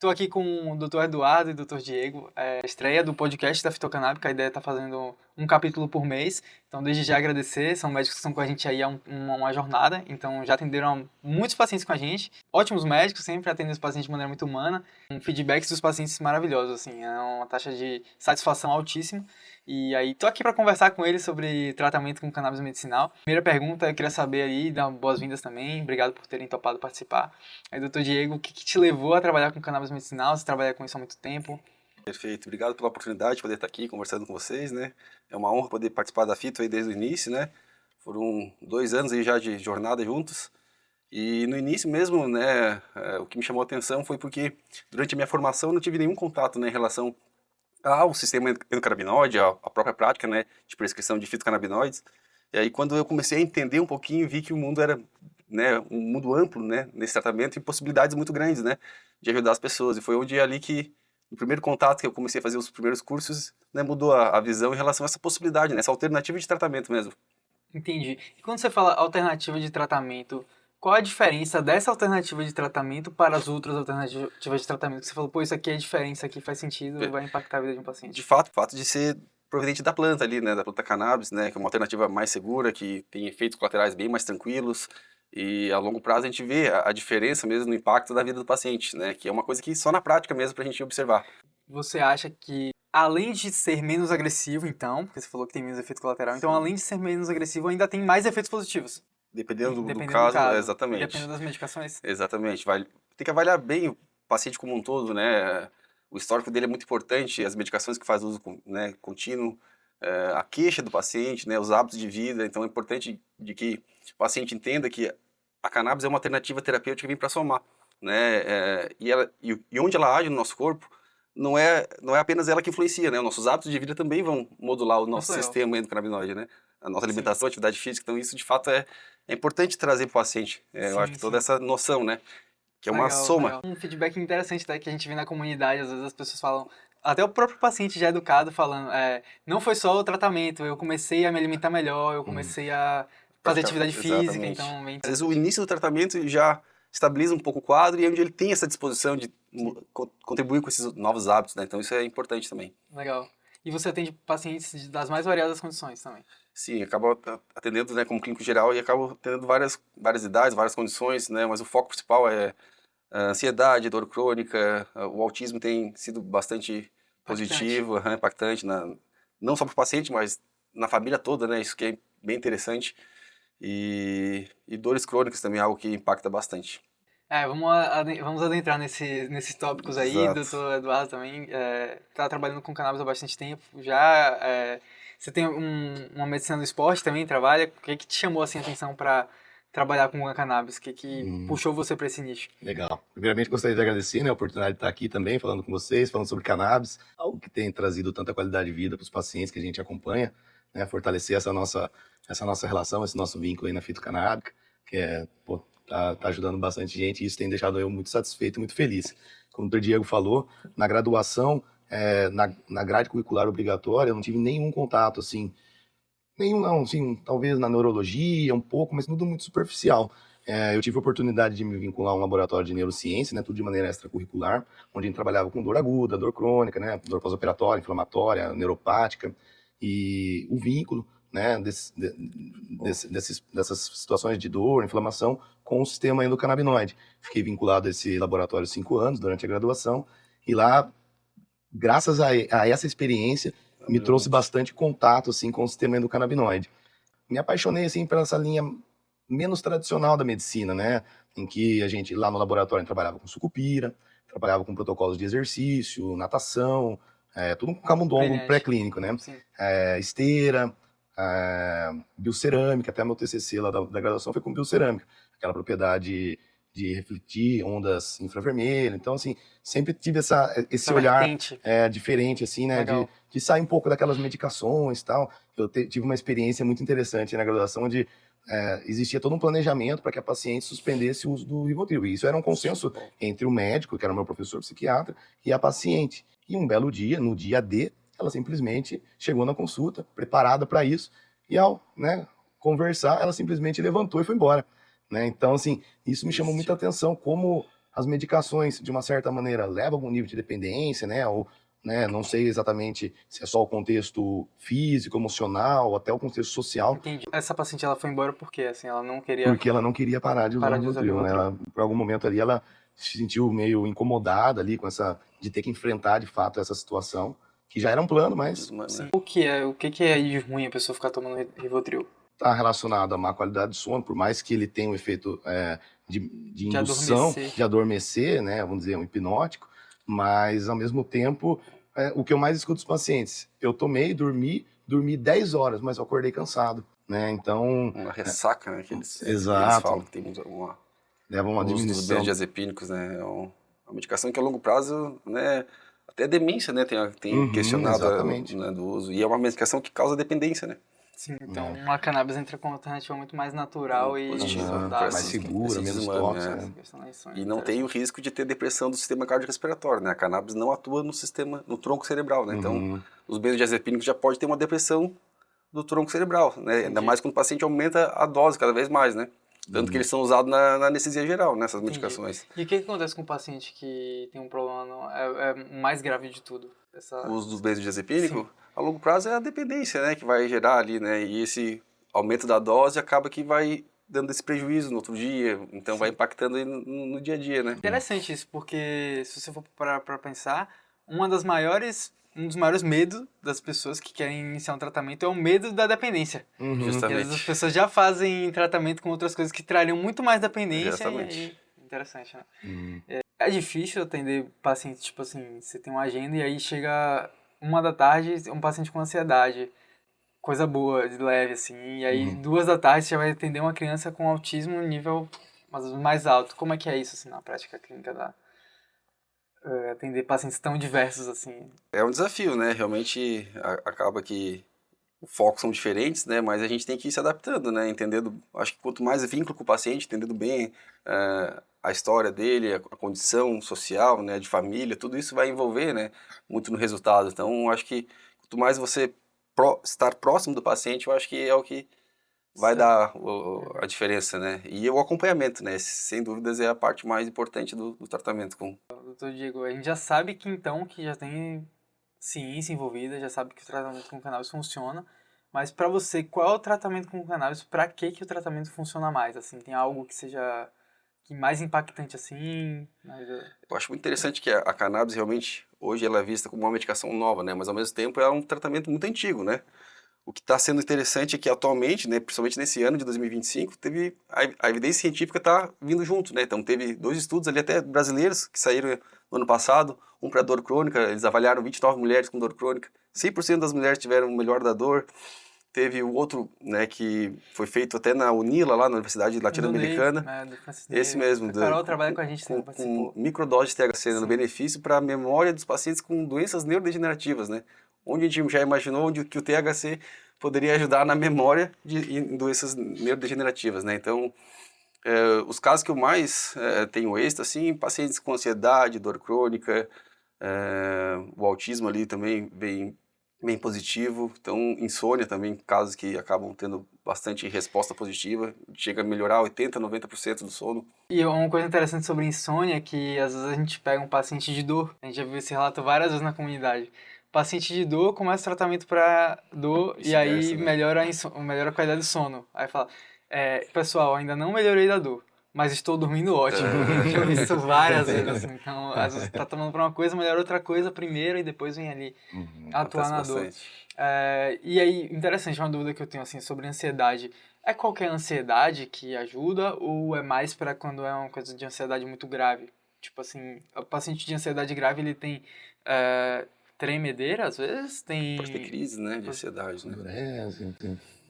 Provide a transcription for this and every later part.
Estou aqui com o Dr. Eduardo e o Dr. Diego. É a estreia do podcast da Fitocanábica. A ideia é estar fazendo um capítulo por mês. Então, desde já agradecer. São médicos que estão com a gente aí há uma jornada. Então, já atenderam muitos pacientes com a gente. Ótimos médicos, sempre atendem os pacientes de maneira muito humana. Feedbacks dos pacientes maravilhosos, assim. É uma taxa de satisfação altíssima. E aí, tô aqui para conversar com eles sobre tratamento com cannabis medicinal. Primeira pergunta, eu queria saber aí, dar boas-vindas também. Obrigado por terem topado participar. Aí, doutor Diego, o que te levou a trabalhar com cannabis medicinal? Você trabalha com isso há muito tempo? Perfeito, obrigado pela oportunidade de poder estar aqui conversando com vocês, né? É uma honra poder participar da Fito aí desde o início, né? Foram 2 anos aí já de jornada juntos. E no início mesmo, né, o que me chamou a atenção foi porque durante a minha formação eu não tive nenhum contato, né, em relação ao sistema endocannabinoide, à própria prática, né, de prescrição de fitocannabinoides. E aí quando eu comecei a entender um pouquinho, vi que o mundo era, né, um mundo amplo, né, nesse tratamento e possibilidades muito grandes, né, de ajudar as pessoas. E foi onde ali que no primeiro contato que eu comecei a fazer os primeiros cursos, né, mudou a visão em relação a essa possibilidade, né, essa alternativa de tratamento mesmo. Entendi. E quando você fala alternativa de tratamento, qual a diferença dessa alternativa de tratamento para as outras alternativas de tratamento? Que você falou, pô, isso aqui é diferente, isso aqui faz sentido, vai impactar a vida de um paciente. De fato, o fato de ser proveniente da planta ali, né, da planta cannabis, né, que é uma alternativa mais segura, que tem efeitos colaterais bem mais tranquilos, e a longo prazo a gente vê a diferença mesmo no impacto da vida do paciente, né, que é uma coisa que só na prática mesmo pra gente observar. Você acha que, além de ser menos agressivo, então, porque você falou que tem menos efeito colateral, então, além de ser menos agressivo, ainda tem mais efeitos positivos? Dependendo do Dependendo do caso, caso. E exatamente. dependendo das medicações? Exatamente, tem que avaliar bem o paciente como um todo, né? O histórico dele é muito importante, as medicações que faz uso, né, contínuo, a queixa do paciente, né, os hábitos de vida. Então é importante de que o paciente entenda que a cannabis é uma alternativa terapêutica que vem para somar, né? E onde ela age no nosso corpo, não é apenas ela que influencia, né? Os nossos hábitos de vida também vão modular o nosso Muito legal. sistema endocannabinoide, né? A nossa Sim. alimentação, atividade física. Então isso de fato é importante trazer para o paciente, eu acho que toda essa noção, né? Que é uma Legal, soma. legal. Um feedback interessante, tá, que a gente vê na comunidade, às vezes as pessoas falam, até o próprio paciente já é educado falando, não foi só o tratamento, eu comecei a me alimentar melhor, eu comecei a fazer atividade física, Exatamente. então bem Às vezes o interessante. início do tratamento já estabiliza um pouco o quadro e é onde ele tem essa disposição de contribuir com esses novos hábitos, né? Então isso é importante também. Legal. E você atende pacientes das mais variadas condições também? Sim, acabo atendendo, né, como clínico geral e acabo atendendo várias idades, várias condições, né? Mas o foco principal é a ansiedade, dor crônica, o autismo tem sido bastante positivo, impactante, não só para o paciente, mas na família toda, né? Isso que é bem interessante. E dores crônicas também é algo que impacta bastante. Vamos adentrar nesses tópicos aí. Exato. Doutor Eduardo também está trabalhando com cannabis há bastante tempo. Já você tem uma medicina do esporte também, trabalha. O que te chamou assim, a atenção para trabalhar com a cannabis? O que puxou você para esse nicho? Legal. Primeiramente, gostaria de agradecer, né, a oportunidade de estar aqui também, falando com vocês, falando sobre cannabis, algo que tem trazido tanta qualidade de vida para os pacientes que a gente acompanha, né, fortalecer essa nossa relação, esse nosso vínculo aí na fitocanábica, que tá ajudando bastante gente, e isso tem deixado eu muito satisfeito e muito feliz. Como o Dr. Diego falou, na graduação, na grade curricular obrigatória, eu não tive nenhum contato, assim, nenhum não, assim, talvez na neurologia um pouco, mas tudo muito superficial. Eu tive a oportunidade de me vincular a um laboratório de neurociência, né, tudo de maneira extracurricular, onde a gente trabalhava com dor aguda, dor crônica, né, dor pós-operatória, inflamatória, neuropática, e o vínculo, né, dessas situações de dor, inflamação, com o sistema endocannabinoide. Fiquei vinculado a esse laboratório 5 anos durante a graduação, e lá, graças a essa experiência, me trouxe bastante contato, assim, com o sistema endocannabinoide. Me apaixonei, assim, por essa linha menos tradicional da medicina, né? Em que a gente, lá no laboratório, trabalhava com sucupira, trabalhava com protocolos de exercício, natação, tudo com camundongo pré-clínico, né? Esteira, biocerâmica, até meu TCC lá da graduação foi com biocerâmica, aquela propriedade de refletir ondas infravermelhas. Então, assim, sempre tive esse olhar diferente, assim, né? De sair um pouco daquelas medicações e tal. Eu tive uma experiência muito interessante na graduação, onde existia todo um planejamento para que a paciente suspendesse o uso do Rivotril. E isso era um consenso entre o médico, que era o meu professor psiquiatra, e a paciente. E um belo dia, no dia D, ela simplesmente chegou na consulta, preparada para isso, e ao, né, conversar, ela simplesmente levantou e foi embora. Né? Então, assim, isso me chamou muita atenção, como as medicações, de uma certa maneira, levam a algum nível de dependência, né? Ou, né, não sei exatamente se é só o contexto físico, emocional, ou até o contexto social, Entendi. Essa paciente, ela foi embora porque, assim, ela não queria porque ela não queria parar de usar parar o de usar Rivotril, né? Rivotril. Ela, por algum momento ali, ela se sentiu meio incomodada ali com essa, de ter que enfrentar de fato essa situação, que já era um plano, mas Sim. O que é de ruim a pessoa ficar tomando Rivotril? está relacionado à má qualidade de sono, por mais que ele tenha um efeito de indução, adormecer. de adormecer, né, vamos dizer, um hipnótico, mas ao mesmo tempo, o que eu mais escuto dos pacientes, eu tomei, dormi 10 horas, mas eu acordei cansado, né, então... Uma ressaca, né, que eles Exato. falam que tem uma Leva uma uso dos diminuição. benzodiazepínicos, né, é uma medicação que a longo prazo, né, até demência, né, tem questionado exatamente. né, do uso, e é uma medicação que causa dependência, né. Sim, então a cannabis entra com uma alternativa muito mais natural e Positiva, saudável. mais segura, menos tóxica, né? E não tem o risco de ter depressão do sistema cardiorrespiratório, né? A cannabis não atua no tronco cerebral, né? Então, os benzodiazepínicos já pode ter uma depressão do tronco cerebral, né? Ainda mais quando o paciente aumenta a dose cada vez mais, né? Tanto que eles são usados na anestesia geral, nessas medicações. E o que acontece com o paciente que tem um problema, é o mais grave de tudo? O uso do benzodiazepínico, a longo prazo é a dependência, né? Que vai gerar ali, né? E esse aumento da dose acaba que vai dando esse prejuízo no outro dia, então vai impactando aí no dia a dia, né? Interessante isso, porque se você for parar pra pensar, um dos maiores medos das pessoas que querem iniciar um tratamento é o medo da dependência. Justamente. Porque as pessoas já fazem tratamento com outras coisas que trariam muito mais dependência. Exatamente. Interessante, né? É difícil atender pacientes, tipo assim, você tem uma agenda e aí chega 1 da tarde, um paciente com ansiedade, coisa boa, de leve, assim, e aí 2 da tarde você já vai atender uma criança com autismo nível mais alto. Como é que é isso, assim, na prática clínica atender pacientes tão diversos, assim? É um desafio, né? Realmente acaba que o foco são diferentes, né? Mas a gente tem que ir se adaptando, né? Entendendo, acho que quanto mais vínculo com o paciente, entendendo bem a história dele, a condição social, né? De família, tudo isso vai envolver, né? Muito no resultado. Então, acho que quanto mais você estar próximo do paciente, eu acho que é o que vai dar a diferença, né? E o acompanhamento, né? Sem dúvidas é a parte mais importante do tratamento com... Doutor Diego, a gente já sabe que então, que já tem ciência envolvida, já sabe que o tratamento com cannabis funciona, mas para você, qual é o tratamento com cannabis? Para que o tratamento funciona mais? Assim, tem algo que seja mais impactante assim? Eu acho muito interessante que a cannabis realmente, hoje ela é vista como uma medicação nova, né? Mas ao mesmo tempo é um tratamento muito antigo, né? O que está sendo interessante é que atualmente, né, principalmente nesse ano de 2025, teve a evidência científica está vindo junto, né? Então teve 2 estudos ali até brasileiros que saíram no ano passado, um para dor crônica, eles avaliaram 29 mulheres com dor crônica, 100% das mulheres tiveram melhor da dor. Teve o outro, né, que foi feito até na UNILA, lá na Universidade Latino-Americana. Esse mesmo. A Carol trabalha com a gente também, com microdose de THC, né, no benefício para a memória dos pacientes com doenças neurodegenerativas, né? Onde a gente já imaginou que o THC poderia ajudar na memória em doenças neurodegenerativas, né? Então, os casos que eu mais tenho êxito, assim, pacientes com ansiedade, dor crônica, o autismo ali também bem positivo. Então, insônia também, casos que acabam tendo bastante resposta positiva, chega a melhorar 80%, 90% do sono. E uma coisa interessante sobre insônia é que às vezes a gente pega um paciente de dor, a gente já viu esse relato várias vezes na comunidade. Paciente de dor começa o tratamento para dor e aí né? melhora a qualidade do sono. Aí fala, pessoal, ainda não melhorei da dor, mas estou dormindo ótimo. Eu vi isso várias vezes. Assim. Então, às vezes tá tomando para uma coisa, melhora outra coisa primeiro e depois vem ali atuar na dor. E aí, interessante, uma dúvida que eu tenho assim sobre ansiedade. É qualquer ansiedade que ajuda ou é mais para quando é uma coisa de ansiedade muito grave? Tipo assim, o paciente de ansiedade grave, ele tem tremedeira, às vezes, Pode ter crise, né, de ansiedade, né? Endurece,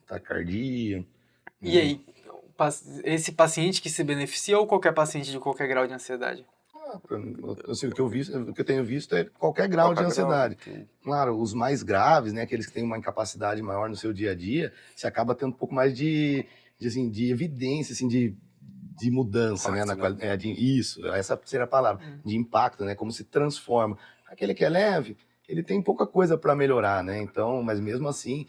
taquicardia. E aí, esse paciente que se beneficia ou qualquer paciente de qualquer grau de ansiedade? Assim, o que eu tenho visto é qualquer grau de ansiedade. Claro, os mais graves, né, aqueles que têm uma incapacidade maior no seu dia a dia, você acaba tendo um pouco mais de evidência, assim, de mudança, impacto, né? Isso, essa seria a palavra, de impacto, né? Como se transforma. Aquele que é leve, ele tem pouca coisa para melhorar, né? Então, mas mesmo assim,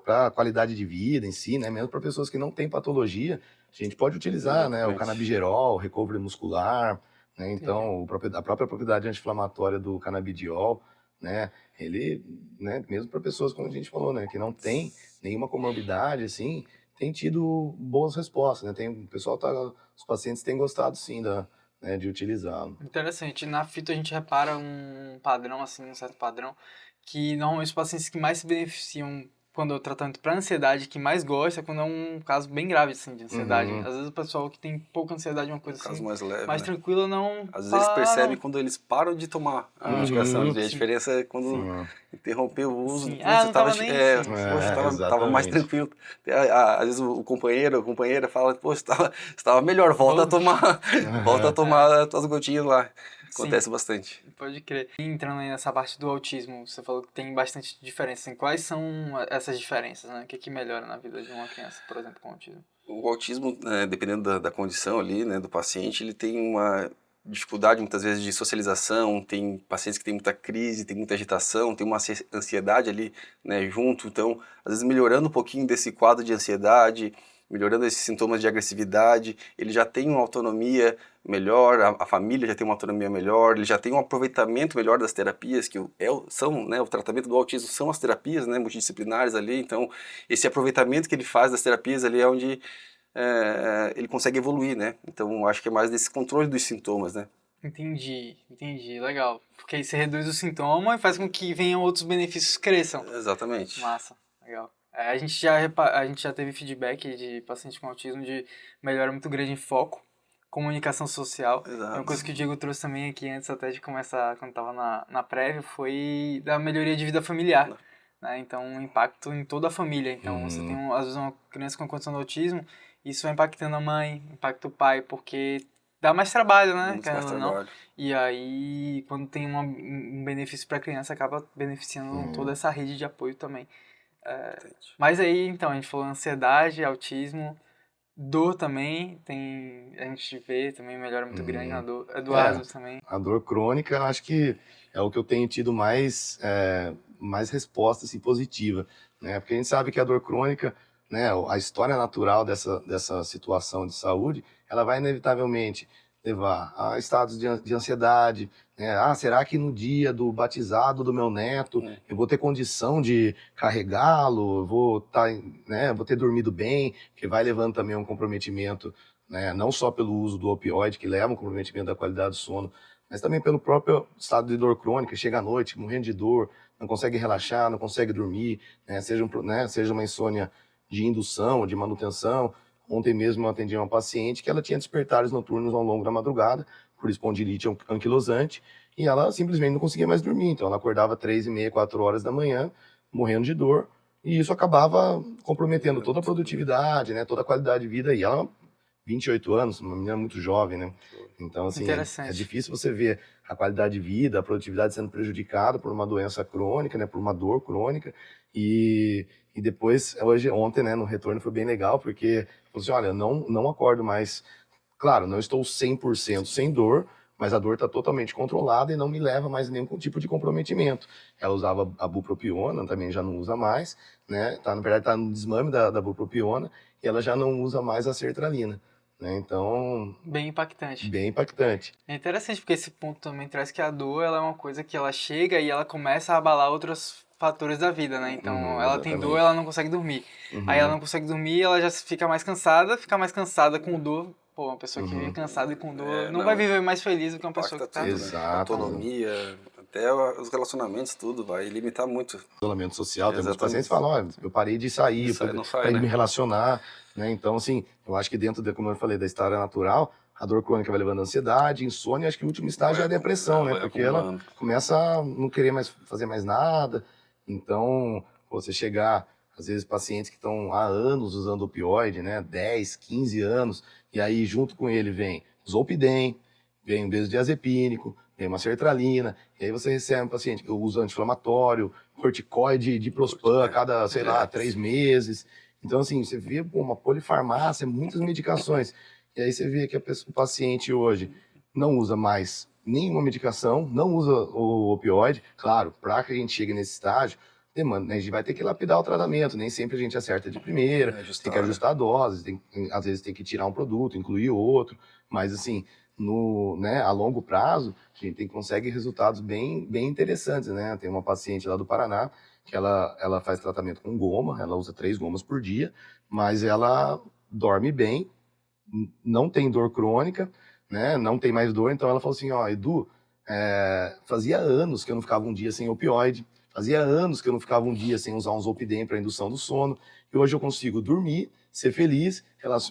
para a qualidade de vida em si, né? Mesmo para pessoas que não têm patologia, a gente pode utilizar, né? O canabigerol, recovery muscular, né? Então, a própria propriedade anti-inflamatória do canabidiol, né? Ele, né, mesmo para pessoas, como a gente falou, né, que não tem nenhuma comorbidade, assim, tem tido boas respostas, né? O pessoal os pacientes têm gostado, sim, né, de utilizá-lo. Interessante. Na fito a gente repara um padrão, assim, um certo padrão, que normalmente os pacientes que mais se beneficiam quando é o tratamento para ansiedade, que mais gosta, é quando é um caso bem grave, assim, de ansiedade. Uhum. Às vezes o pessoal que tem pouca ansiedade, uma coisa Um caso assim, mais leve, mais né? tranquila, não Às vezes eles fala, percebem quando eles param de tomar a medicação. A sim, diferença é quando Sim, interrompeu o uso. sim. Putz, Não tava nem, sim, sim. poxa, tava mais exatamente. tranquilo. Às vezes o companheiro, a companheira fala, poxa, estava melhor, volta a tomar, volta a tomar as tuas gotinhas lá. Acontece bastante. Pode crer. E entrando aí nessa parte do autismo, você falou que tem bastante diferença. Assim, quais são essas diferenças, né? O que melhora na vida de uma criança, por exemplo, com autismo? O autismo, dependendo da condição ali, né, do paciente, ele tem uma dificuldade muitas vezes de socialização, tem pacientes que têm muita crise, tem muita agitação, tem uma ansiedade ali, né, junto, então, às vezes melhorando um pouquinho desse quadro de ansiedade, melhorando esses sintomas de agressividade, ele já tem uma autonomia melhor, a família já tem uma autonomia melhor, ele já tem um aproveitamento melhor das terapias, que são, né, o tratamento do autismo são as terapias, né, multidisciplinares ali, então esse aproveitamento que ele faz das terapias ali é onde ele consegue evoluir, né, então acho que é mais desse controle dos sintomas, né. Entendi, legal. Porque aí você reduz o sintoma e faz com que venham outros benefícios cresçam. Exatamente. Massa, legal. A gente já teve feedback de paciente com autismo de melhora muito grande em foco, comunicação social. Exato. Uma coisa que o Diego trouxe também aqui antes até de começar, quando estava na prévia, foi da melhoria de vida familiar. Né? Então, um impacto em toda a família. Então, você tem, às vezes, uma criança com condição de autismo, isso vai impactando a mãe, impacta o pai, porque dá mais trabalho, né? Muito mais trabalho. E aí, quando tem um benefício para a criança, acaba beneficiando toda essa rede de apoio também. Mas aí, então, a gente falou ansiedade, autismo, dor também, a gente vê também melhora muito grande na dor. Eduardo também. A dor crônica, eu acho que é o que eu tenho tido mais resposta assim, positiva, né? Porque a gente sabe que a dor crônica, né, a história natural dessa situação de saúde, ela vai inevitavelmente levar a estados de ansiedade, né? Será que no dia do batizado do meu neto eu vou ter condição de carregá-lo, vou ter dormido bem, que vai levando também um comprometimento, né? Não só pelo uso do opioide, que leva um comprometimento da qualidade do sono, mas também pelo próprio estado de dor crônica, chega à noite morrendo de dor, não consegue relaxar, não consegue dormir, né? Seja uma insônia de indução, de manutenção. Ontem mesmo eu atendi uma paciente que ela tinha despertares noturnos ao longo da madrugada, por espondilite anquilosante, e ela simplesmente não conseguia mais dormir. Então ela acordava 3h30, 4 horas da manhã, morrendo de dor, e isso acabava comprometendo toda a produtividade, né, toda a qualidade de vida. E ela, 28 anos, uma menina muito jovem, né? Então, assim, é difícil você ver a qualidade de vida, a produtividade sendo prejudicada por uma doença crônica, né, por uma dor crônica. E depois, ontem, né, no retorno foi bem legal, porque falou assim, olha, não acordo mais. Claro, não estou 100% sem dor, mas a dor está totalmente controlada e não me leva mais a nenhum tipo de comprometimento. Ela usava a bupropiona, também já não usa mais, né? Na verdade, está no desmame da bupropiona e ela já não usa mais a sertralina. Né? Então... Bem impactante. Bem impactante. É interessante, porque esse ponto também traz que a dor ela é uma coisa que ela chega e ela começa a abalar outros fatores da vida, né? Então, ela tem dor, ela não consegue dormir. Aí ela não consegue dormir, ela já fica mais cansada com dor. Pô, uma pessoa que vive cansada e com dor não vai viver mais feliz do que uma pessoa que tá... Exato. Autonomia, até os relacionamentos, tudo, vai limitar muito. Isolamento social, tem muitos pacientes que falam, olha, eu parei de sair, parei de me relacionar, né? Então, assim, eu acho que dentro, como eu falei, da história natural, a dor crônica vai levando a ansiedade, insônia, acho que o último estágio é a depressão, né? Porque ela começa a não querer mais fazer mais nada. Então, você chegar, às vezes, pacientes que estão há anos usando opioide, né? 10, 15 anos, e aí junto com ele vem Zolpidem, vem um benzodiazepínico, vem uma sertralina, e aí você recebe um paciente que usa anti-inflamatório, corticoide, diprospan a cada, 3 meses. Então, assim, você vê uma polifarmácia, muitas medicações. E aí você vê que o paciente hoje não usa mais nenhuma medicação, não usa o opioide. Claro, para que a gente chegue nesse estágio, demanda, né? A gente vai ter que lapidar o tratamento, nem sempre a gente acerta de primeira, tem que ajustar a dose, às vezes tem que tirar um produto, incluir outro, mas assim, né, a longo prazo, a gente consegue resultados bem interessantes, né? Tem uma paciente lá do Paraná que ela faz tratamento com goma, ela usa 3 gomas por dia, mas ela dorme bem, não tem dor crônica, né? Não tem mais dor, então ela falou assim, ó, Edu, fazia anos que eu não ficava um dia sem opioide, fazia anos que eu não ficava um dia sem usar um Zolpidem para indução do sono, e hoje eu consigo dormir, ser feliz,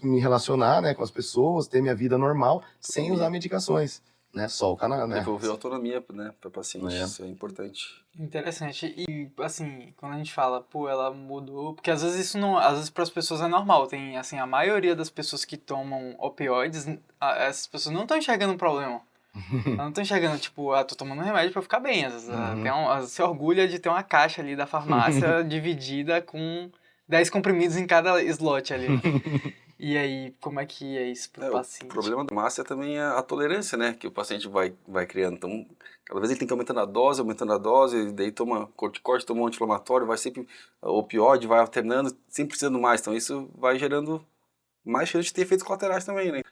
me relacionar, né, com as pessoas, ter minha vida normal, sem usar medicações, né, só o canal, né. Devolver autonomia, né, para o paciente, isso é importante. Interessante. E, assim, quando a gente fala, pô, ela mudou, porque às vezes isso não, às vezes para as pessoas é normal, tem, assim, a maioria das pessoas que tomam opioides, essas pessoas não estão enxergando um problema. Elas não estão enxergando, tipo, tô tomando um remédio pra eu ficar bem. Às vezes, se orgulha de ter uma caixa ali da farmácia dividida com 10 comprimidos em cada slot ali. E aí, como é que é isso pro paciente? O problema da farmácia também é a tolerância, né, que o paciente vai criando. Então, cada vez ele tem que aumentando a dose, e daí toma corticóide, toma um anti-inflamatório, vai sempre opioide, vai alternando, sempre precisando mais. Então, isso vai gerando mais chance de ter efeitos colaterais também, né.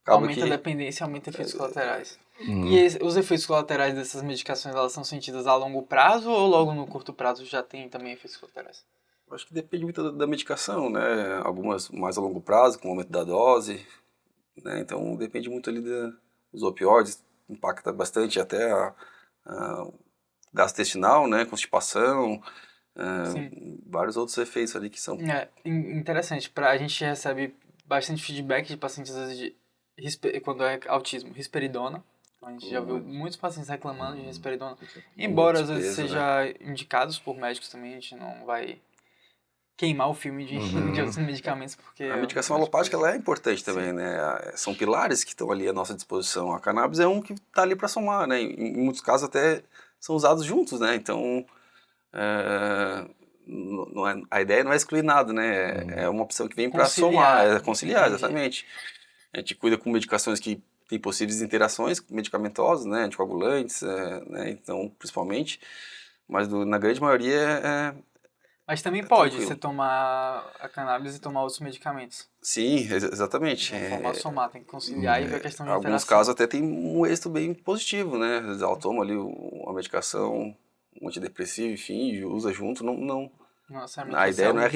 Aumenta a dependência, aumenta efeitos colaterais. E os efeitos colaterais dessas medicações, elas são sentidas a longo prazo ou logo no curto prazo já tem também efeitos colaterais? Eu acho que depende muito da medicação, né? Algumas mais a longo prazo, com o aumento da dose, né? Então depende muito ali dos opioides, impacta bastante até a gastrointestinal, né? Constipação, vários outros efeitos ali que são... Interessante. A gente recebe bastante feedback de pacientes, às vezes, quando é autismo, risperidona. A gente já viu muitos pacientes reclamando de risperidona. Embora às vezes seja indicados por médicos também, a gente não vai queimar o filme de outros medicamentos, porque... A medicação alopática ela é importante também, né? São pilares que estão ali à nossa disposição. A cannabis é um que está ali para somar, né? Em muitos casos até são usados juntos, né? Então, a ideia não é excluir nada, né? É uma opção que vem para somar, conciliar, exatamente. A gente cuida com medicações que têm possíveis interações medicamentosas, né? Anticoagulantes, né? Então, principalmente. Mas na grande maioria Mas também pode você tomar a cannabis e tomar outros medicamentos. Sim, exatamente. De forma a somar, tem que conciliar e ver a questão de interação. Alguns casos até tem um êxito bem positivo, né? Ela toma ali uma medicação, um antidepressivo, enfim, e usa junto, não a ideia não é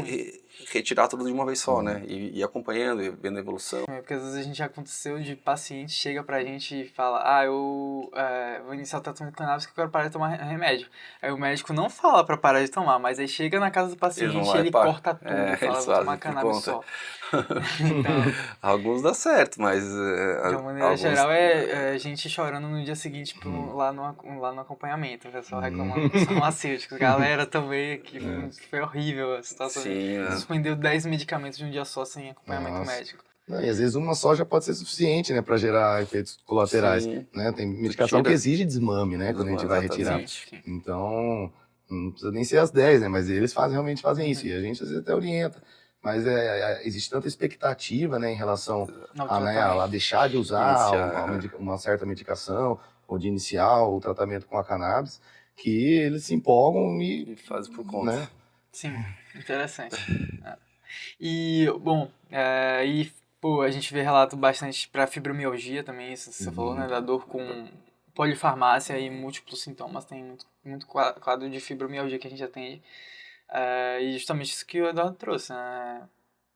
retirar tudo de uma vez só, né? E ir acompanhando, e vendo a evolução. Porque às vezes a gente já aconteceu de paciente chega pra gente e fala, eu vou iniciar o tratamento de cannabis que eu quero parar de tomar remédio. Aí o médico não fala pra parar de tomar, mas aí chega na casa do paciente e ele corta tudo, fala, vou tomar cannabis só. Então, alguns dá certo, mas... de uma maneira geral é gente chorando no dia seguinte lá no acompanhamento, o pessoal reclamando dos farmacêuticos. Galera também, que foi horrível a situação. Suspendeu 10 medicamentos de um dia só sem acompanhamento médico. Não, e às vezes uma só já pode ser suficiente, né, para gerar efeitos colaterais, né? Tem medicação que exige desmame, né, quando a gente vai retirar. Então, não precisa nem ser as 10, né, mas eles realmente fazem isso, e a gente às vezes até orienta. Mas existe tanta expectativa, né, em relação a deixar de usar uma certa medicação, ou de iniciar o tratamento com a cannabis, que eles se empolgam e fazem por conta. Né? Sim, interessante. E, bom, a gente vê relato bastante para fibromialgia também, isso você falou, né, da dor com polifarmácia e múltiplos sintomas, tem muito quadro de fibromialgia que a gente atende. E justamente isso que o Eduardo trouxe, né?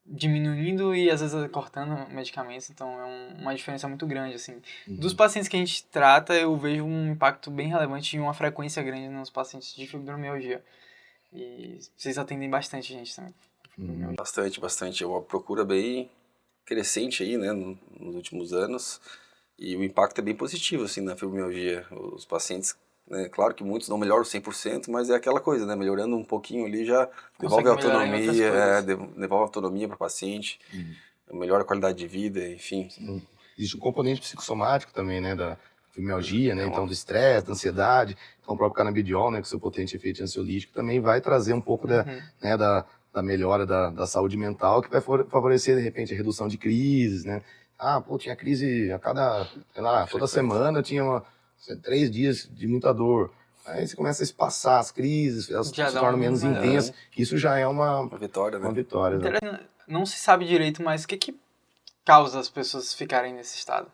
Diminuindo e às vezes cortando medicamentos, então é uma diferença muito grande, assim. Dos pacientes que a gente trata, eu vejo um impacto bem relevante e uma frequência grande nos pacientes de fibromialgia. E vocês atendem bastante gente também. Bastante. É uma procura bem crescente aí, né, nos últimos anos. E o impacto é bem positivo, assim, na fibromialgia. Os pacientes, né, claro que muitos não melhoram 100%, mas é aquela coisa, né, melhorando um pouquinho ali já devolve autonomia, devolve autonomia para o paciente, melhora a qualidade de vida, enfim. Existe um componente psicossomático também, né, da fibromialgia, né, então do estresse, da ansiedade. Então o próprio canabidiol, né, com seu potente efeito ansiolítico, também vai trazer um pouco da melhora da saúde mental, que vai favorecer, de repente, a redução de crises, né. Tinha crise a cada, sei lá, toda semana tinha 3 dias de muita dor. Aí você começa a espaçar as crises, elas Já se dá tornam um- menos intensas. Isso já é uma vitória, né? vitória, né? Não se sabe direito, mas o que que causa as pessoas ficarem nesse estado?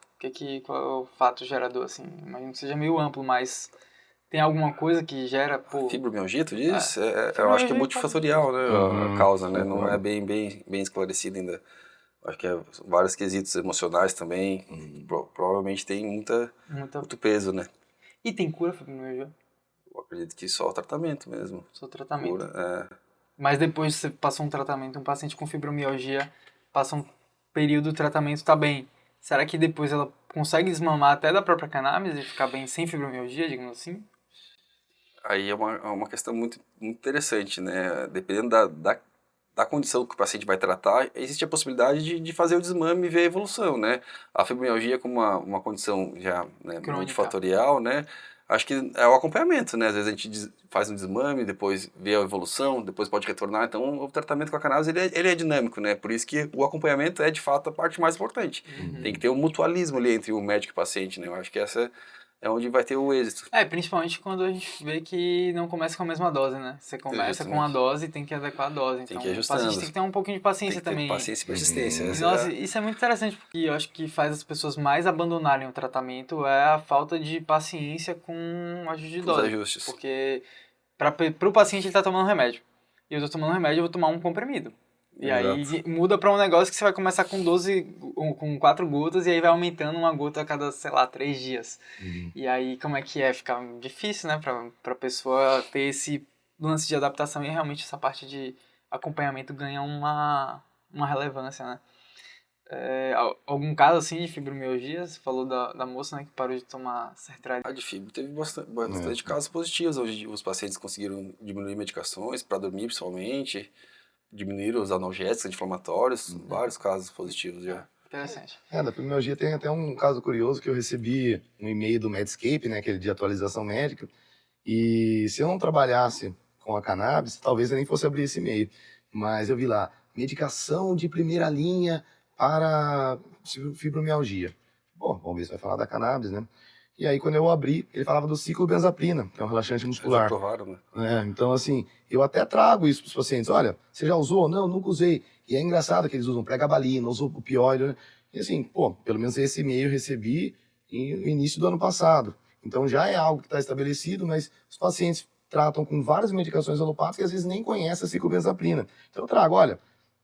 Qual é o fato gerador, assim? Imagino que seja meio amplo, mas tem alguma coisa que gera, pô... Fibromialgia, tu diz? Eu acho que é Fibromialgia multifatorial, né? A causa, né? Não é concordo. bem esclarecida ainda. Acho que é vários quesitos emocionais também. Provavelmente tem Muita... muito peso, né? E tem cura fibromialgia? Eu acredito que só o tratamento mesmo. Só tratamento. Cura, Mas depois que você passou um tratamento, um paciente com fibromialgia passa um período do tratamento, tá bem. Será que depois ela consegue desmamar até da própria cannabis e ficar bem sem fibromialgia, digamos assim? Aí é uma questão muito interessante, né? Dependendo da condição que o paciente vai tratar, existe a possibilidade de fazer o desmame e ver a evolução, né? A fibromialgia como uma condição já, né, Crônica. multifatorial, né? Acho que é o acompanhamento, né? Às vezes a gente faz um desmame, depois vê a evolução, depois pode retornar. Então, o tratamento com a cannabis, ele é dinâmico, né? Por isso que o acompanhamento é, de fato, a parte mais importante. Tem que ter um mutualismo ali entre o médico e o paciente, né? Eu acho que essa é onde vai ter o êxito. Principalmente quando a gente vê que não começa com a mesma dose, né? Você começa com a dose e tem que adequar a dose. Tem Então, que ir o paciente ajustando. tem que ter um pouquinho de paciência Tem que ter também. paciência e persistência. E, Essa nossa, isso é muito interessante, porque eu acho que faz as pessoas mais abandonarem o tratamento é a falta de paciência com ajuste de os dose. ajustes. Porque para o paciente ele tá tomando remédio. E eu tô tomando remédio, eu vou tomar um comprimido. E aí muda para um negócio que você vai começar com 4 gotas e aí vai aumentando uma gota a cada, sei lá, 3 dias. E aí como é que é? Fica difícil, né, pra pessoa ter esse lance de adaptação e realmente essa parte de acompanhamento ganha uma relevância, né? Algum caso assim de fibromialgia? Você falou da moça, né, que parou de tomar sertralina. A de fibro teve bastante casos positivos, onde os pacientes conseguiram diminuir medicações para dormir, principalmente, diminuir os analgésicos, anti-inflamatórios, vários casos positivos já. Interessante. Da fibromialgia tem até um caso curioso que eu recebi um e-mail do Medscape, né, aquele de atualização médica, e se eu não trabalhasse com a cannabis, talvez eu nem fosse abrir esse e-mail, mas eu vi lá, medicação de primeira linha para fibromialgia. Bom, vamos ver se vai falar da cannabis, né? E aí, quando eu abri, ele falava do ciclobenzaprina, que é um relaxante muscular. Eles aprovaram, né? Então, assim, eu até trago isso para os pacientes. Olha, você já usou? Não, nunca usei. E é engraçado que eles usam pregabalina, usam o opioide, né? E assim, pelo menos esse e-mail eu recebi no início do ano passado. Então já é algo que está estabelecido, mas os pacientes tratam com várias medicações alopáticas e às vezes nem conhecem a ciclobenzaprina. Então eu trago, olha,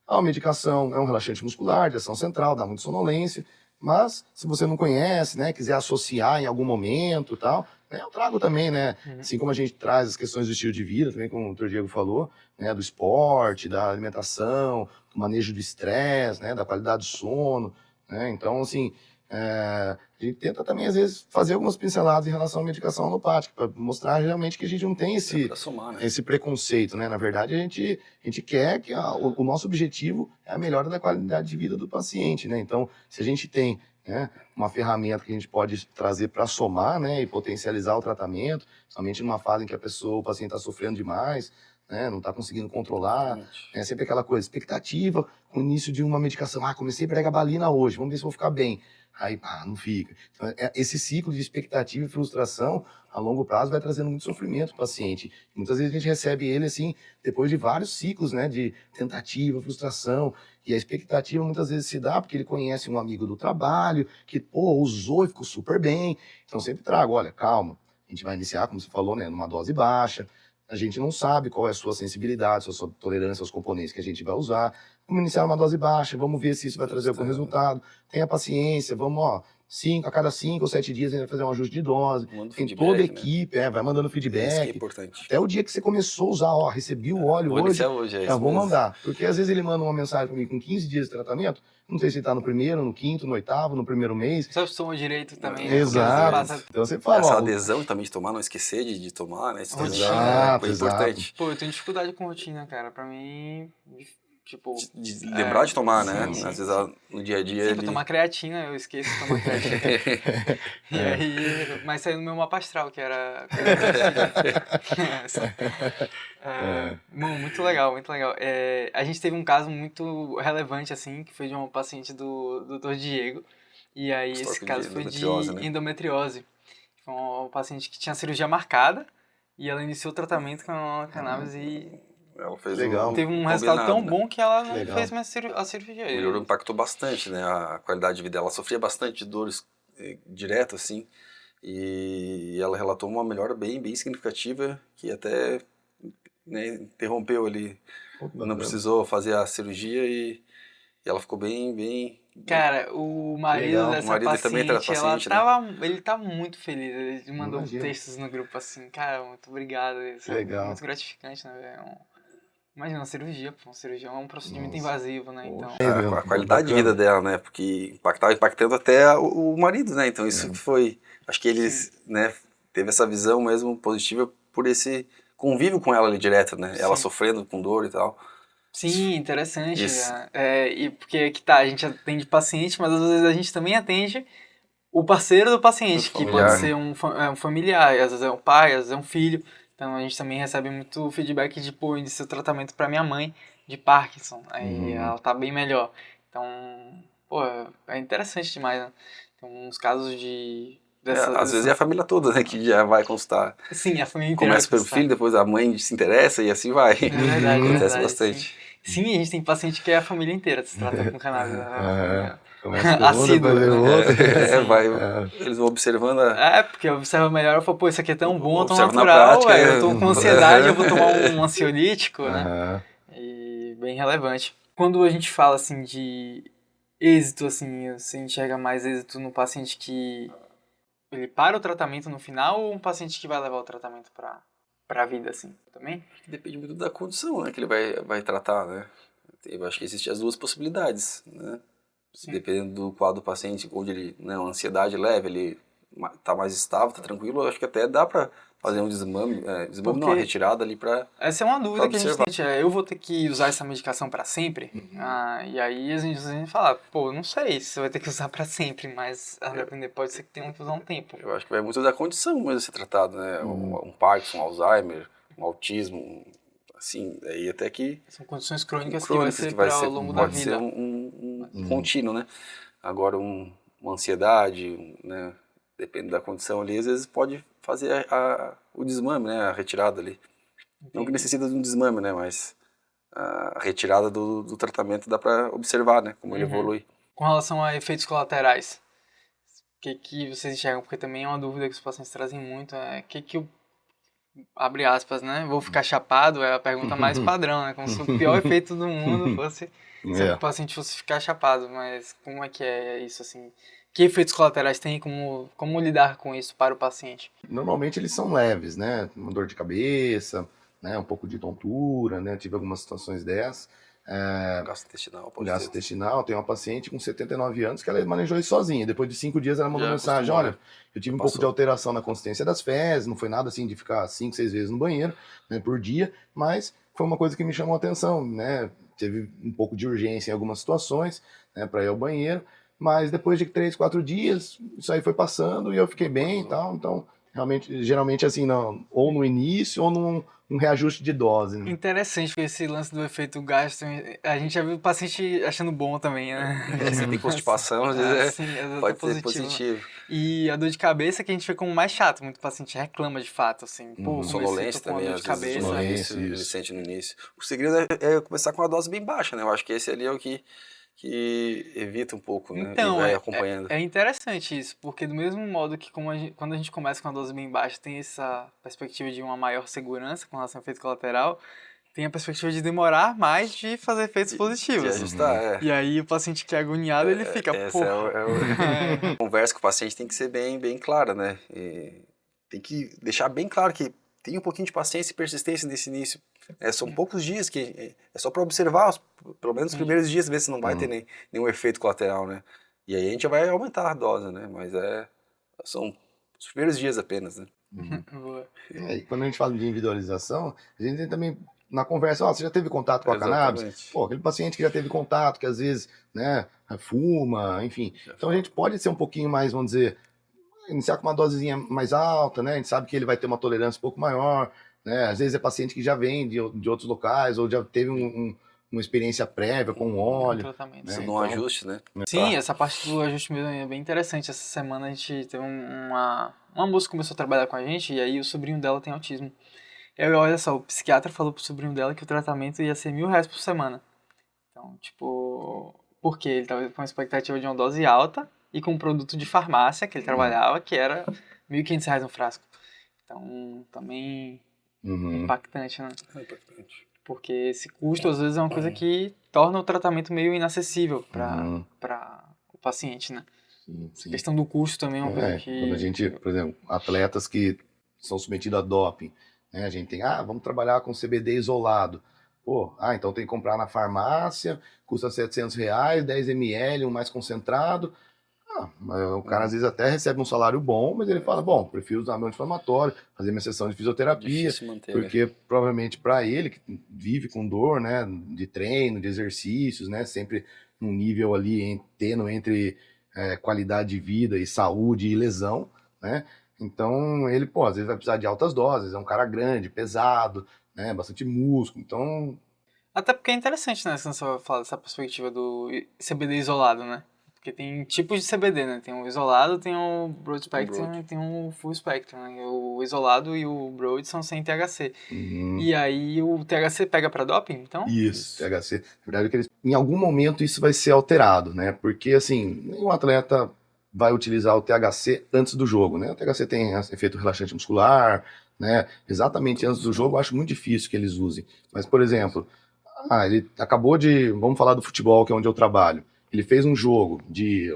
a medicação é um relaxante muscular, de ação central, dá muita sonolência, mas se você não conhece, né, quiser associar em algum momento e tal, né, eu trago também, né, assim como a gente traz as questões do estilo de vida, também como o Dr. Diego falou, né, do esporte, da alimentação, do manejo do estresse, né, da qualidade do sono, né, então, assim, a gente tenta também, às vezes, fazer algumas pinceladas em relação à medicação alopática, para mostrar realmente que a gente não tem somar, né? esse preconceito, né? Na verdade, a gente quer que o nosso objetivo é a melhora da qualidade de vida do paciente, né? Então, se a gente tem, né, uma ferramenta que a gente pode trazer para somar, né, e potencializar o tratamento, somente numa fase em que o paciente está sofrendo demais, né, não está conseguindo controlar, é sempre aquela coisa, expectativa com o início de uma medicação, comecei pregabalina hoje, vamos ver se vou ficar bem. Aí, não fica. Então, esse ciclo de expectativa e frustração, a longo prazo, vai trazendo muito sofrimento para o paciente. Muitas vezes a gente recebe ele, assim, depois de vários ciclos, né, de tentativa, frustração, e a expectativa muitas vezes se dá porque ele conhece um amigo do trabalho, que, usou e ficou super bem. Então, sempre trago, olha, calma, a gente vai iniciar, como você falou, né, numa dose baixa, a gente não sabe qual é a sua sensibilidade, a sua tolerância aos componentes que a gente vai usar. Vamos iniciar uma dose baixa, vamos ver se isso vai trazer algum resultado. Tenha paciência, vamos, a cada 5 ou 7 dias a gente vai fazer um ajuste de dose. Tem toda a equipe, vai mandando feedback. Isso que é importante. Até o dia que você começou a usar, recebi o óleo hoje, vou mandar. Porque às vezes ele manda uma mensagem para mim com 15 dias de tratamento, não sei se ele está no primeiro, no quinto, no oitavo, no primeiro mês. Você acostuma direito também. Exato. Então você fala, essa adesão também de tomar, não esquecer de tomar, né? Isso é importante. Eu tenho dificuldade com rotina, cara. Pra mim, tipo... De lembrar de tomar, né? Sim, Às vezes no dia a dia... Pra tomar creatina, eu esqueço de tomar creatina. E aí... Mas saiu no meu mapa astral, que era... Muito legal, muito legal. A gente teve um caso muito relevante, assim, que foi de uma paciente do Dr. Diego. E aí esse caso foi de endometriose. Foi um paciente que tinha cirurgia marcada e ela iniciou o tratamento com a cannabis e Ela fez Legal. teve um resultado tão né? bom que ela não Legal. fez mais a cirurgia. Melhorou, impactou bastante, né, a qualidade de vida. Ela sofria bastante de dores direto, assim, e ela relatou uma melhora bem significativa, que até, né, interrompeu ali, Pô, que não bacana. precisou fazer a cirurgia e ela ficou bem. Cara, o marido Legal. dessa O marido ele também paciente, trata paciente, né? ele tá muito feliz. Ele mandou Imagino. textos no grupo assim, cara, muito obrigado. Isso é Legal. muito gratificante, né, velho? Imagina, uma cirurgia, pô. Uma cirurgia é um procedimento Nossa. invasivo, né? Então, Poxa. É mesmo, A qualidade de bacana. vida dela, né, porque estava impactando até o marido, né, então isso que foi, acho que eles, né, teve essa visão mesmo positiva por esse convívio com ela ali direto, né, ela Sim. sofrendo com dor e tal. sim, interessante. Isso. E porque que tá, a gente atende paciente, mas às vezes a gente também atende o parceiro do paciente, O que pode familiar. ser um familiar, às vezes é um pai, às vezes é um filho. Então a gente também recebe muito feedback de, pô, iniciei o tratamento para minha mãe de Parkinson, aí ela tá bem melhor. Então, pô, é interessante demais, né? Tem uns casos de... Às vezes é a família toda, né, que já vai consultar. Sim, a família inteira Começa vai pelo filho, depois a mãe se interessa e assim vai. É verdade, é Acontece verdade. bastante. Sim, a gente tem paciente que é a família inteira se trata com cannabis. Ah, começa com um, Assídua, depois vem o né? outro. Sim. Eles vão observando Porque observa melhor e fala, pô, isso aqui é tão bom, tão observa na natural, prática. eu tô com ansiedade, eu vou tomar um ansiolítico, né? Aham. E bem relevante. Quando a gente fala, assim, de êxito, assim, você enxerga mais êxito no paciente que ele para o tratamento no final ou um paciente que vai levar o tratamento pra vida, assim, também? Depende muito da condição, né, que ele vai tratar, né. Eu acho que existem as duas possibilidades, né. Sim. Dependendo do quadro do paciente, onde ele, né, uma ansiedade leve, ele tá mais estável, tá tranquilo, eu acho que até dá pra fazer um desmame, desmame não, uma Porque retirada ali pra essa é uma dúvida que a gente observar. tem. Eu vou ter que usar essa medicação pra sempre? E aí a gente fala, pô, não sei se você vai ter que usar pra sempre, mas a depender pode ser que tenha que usar um tempo. Eu acho que vai muito da condição mesmo ser tratado, né, um Parkinson, um Alzheimer, um autismo, assim, aí até que São condições crônicas que vai crônicas ser que vai para ser, ao longo da pode ser vida. um contínuo, né? Agora, uma ansiedade, né? Depende da condição ali, às vezes pode fazer o desmame, né? A retirada ali. Não que necessita de um desmame, né? Mas a retirada do tratamento dá para observar, né? Como ele evolui. Com relação a efeitos colaterais, o que vocês enxergam? Porque também é uma dúvida que os pacientes trazem muito, abre aspas, né? Vou ficar chapado é a pergunta mais padrão, né? Como se o pior efeito do mundo fosse se o paciente fosse ficar chapado. Mas como é que é isso, assim? Que efeitos colaterais tem? Como lidar com isso para o paciente? Normalmente eles são leves, né? Uma dor de cabeça, né? Um pouco de tontura, né? Tive algumas situações dessas. Gastrointestinal, pode Gasto ser. intestinal, tem uma paciente com 79 anos que ela manejou isso sozinha. Depois de 5 dias ela mandou Já mensagem, acostumou, olha, né? eu tive um Passou. pouco de alteração na consistência das fezes, não foi nada assim de ficar 5, 6 vezes no banheiro, né, por dia, mas foi uma coisa que me chamou a atenção, né? Teve um pouco de urgência em algumas situações, né, para ir ao banheiro, mas depois de 3, 4 dias, isso aí foi passando e eu fiquei bem e tal, então realmente, geralmente assim, não, ou no início ou num reajuste de dose, né? Interessante esse lance do efeito gastro. A gente já viu o paciente achando bom também, né? Se tem constipação, às vezes Sim, às vezes pode tá ser positivo. E a dor de cabeça que a gente vê como mais chato. Muito paciente reclama de fato, assim. Pô, comecei, Sonolência tô com uma também, dor de às vezes, no cabeça. início, ele Isso. sente no início. O segredo é começar com uma dose bem baixa, né? Eu acho que esse ali é o que evita um pouco, né? E Então, vai acompanhando. é interessante isso, porque do mesmo modo que quando a gente começa com uma dose bem baixa, tem essa perspectiva de uma maior segurança com relação ao efeito colateral, tem a perspectiva de demorar mais de fazer efeitos De positivos. ajustar, E aí o paciente que é agoniado, ele fica, Essa porra. a conversa com o paciente tem que ser bem clara, né? E tem que deixar bem claro que tem um pouquinho de paciência e persistência nesse início. São poucos dias que é só para observar, pelo menos os primeiros dias, ver se não vai ter nenhum efeito colateral, né? E aí a gente vai aumentar a dose, né? Mas são os primeiros dias apenas, né? Boa. E quando a gente fala de individualização, a gente tem também na conversa, ó, você já teve contato com a cannabis? Exatamente. Pô, aquele paciente que já teve contato, que às vezes, né, fuma, enfim. Então a gente pode ser um pouquinho mais, vamos dizer, iniciar com uma dosezinha mais alta, né? A gente sabe que ele vai ter uma tolerância um pouco maior, né? Às vezes é paciente que já vem de outros locais ou já teve uma experiência prévia com óleo. Tratamento, né? Isso sim. dá um ajuste, né? Sim, essa parte do ajuste mesmo é bem interessante. Essa semana a gente teve uma moça que começou a trabalhar com a gente e aí o sobrinho dela tem autismo. E aí, olha só, o psiquiatra falou pro sobrinho dela que o tratamento ia ser R$ 1.000 por semana. Então, tipo, porque ele tava com uma expectativa de uma dose alta e com um produto de farmácia que ele trabalhava que era R$ 1.500 um frasco. Então, também impactante, né? É importante. Porque esse custo, às vezes, é uma coisa que torna o tratamento meio inacessível para o paciente, né? Sim, A sim. questão do custo também é uma coisa que... Quando a gente, por exemplo, atletas que são submetidos a doping, né, a gente tem, vamos trabalhar com CBD isolado. Pô, então tem que comprar na farmácia, custa R$ 700, 10 ml, um mais concentrado. Mas o cara às vezes até recebe um salário bom, mas ele fala, bom, prefiro usar meu anti-inflamatório, fazer minha sessão de fisioterapia, Difícil manter, né? porque provavelmente para ele, que vive com dor, né, de treino, de exercícios, né, sempre num nível ali tendo entre qualidade de vida e saúde e lesão, né, então ele, pô, às vezes vai precisar de altas doses, é um cara grande, pesado, né, bastante músculo, então... Até porque é interessante, né, se você falar dessa perspectiva do CBD isolado, né? Porque tem tipos de CBD, né? Tem o isolado, tem o broad spectrum e tem o full spectrum, né? O isolado e o broad são sem THC. E aí o THC pega pra doping, então? Isso, THC. Na verdade, que em algum momento isso vai ser alterado, né? Porque, assim, nenhum atleta vai utilizar o THC antes do jogo, né? O THC tem efeito relaxante muscular, né? Exatamente antes do jogo, eu acho muito difícil que eles usem. Mas, por exemplo, ele acabou de... Vamos falar do futebol, que é onde eu trabalho. Ele fez um jogo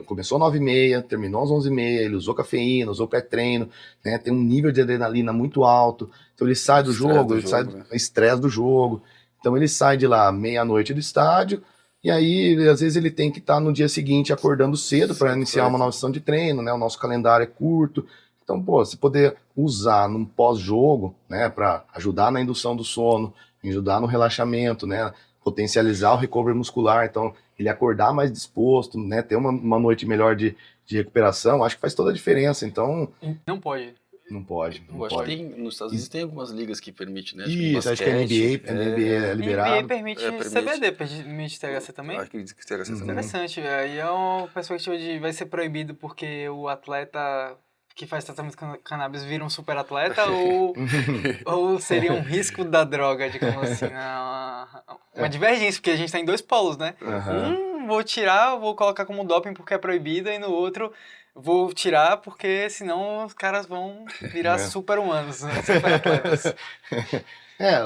começou às 9h30, terminou às 11h30, ele usou cafeína, usou pré-treino, né? Tem um nível de adrenalina muito alto. Então ele sai do jogo, ele sai do estresse do jogo. Então ele sai de lá meia-noite do estádio, e aí às vezes ele tem que estar no dia seguinte acordando cedo para iniciar uma nova sessão de treino, né? O nosso calendário é curto. Então, pô, se poder usar num pós-jogo, né, para ajudar na indução do sono, ajudar no relaxamento, né, potencializar o recovery muscular, então ele acordar mais disposto, né, ter uma noite melhor de recuperação, acho que faz toda a diferença. Então, não pode. Não pode. Eu acho que nos Estados Unidos tem algumas ligas que permitem, né? Isso, acho que a NBA é liberado. NBA permite CBD, permite THC também? Acho que THC também. Interessante, aí é uma perspectiva de vai ser proibido porque o atleta que faz tratamento com cannabis vira um super atleta ou seria um risco da droga, digamos assim, uma divergência, porque a gente tá em dois polos, né? Vou tirar, vou colocar como doping porque é proibido, e no outro vou tirar porque senão os caras vão virar super-humanos, né? Super-atletas.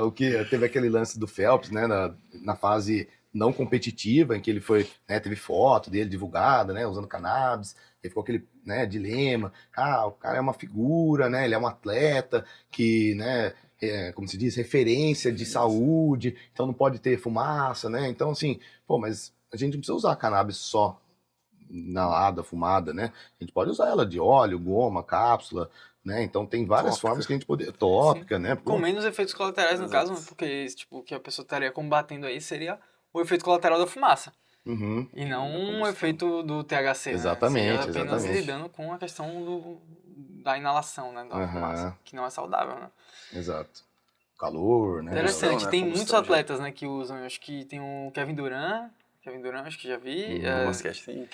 O que teve aquele lance do Phelps, né, na fase não competitiva, em que ele foi, né, teve foto dele divulgada, né, usando cannabis, e ficou aquele, né, dilema, o cara é uma figura, né, ele é um atleta que, né, como se diz, referência de saúde, então não pode ter fumaça, né, então assim, mas a gente não precisa usar cannabis só inalada, fumada, né, a gente pode usar ela de óleo, goma, cápsula, né, então tem várias formas que a gente pode... Tópica, né. Com menos efeitos colaterais, no caso, porque tipo, o que a pessoa estaria combatendo aí seria o efeito colateral da fumaça. E não um efeito do THC, exatamente, né? Seria apenas lidando com a questão da inalação, né? Da fumaça, que não é saudável, né? Exato. Calor, né? Interessante. Tem muitos atletas, né, que usam. Eu acho que tem o Kevin Durant, acho que já vi. No basquete tem.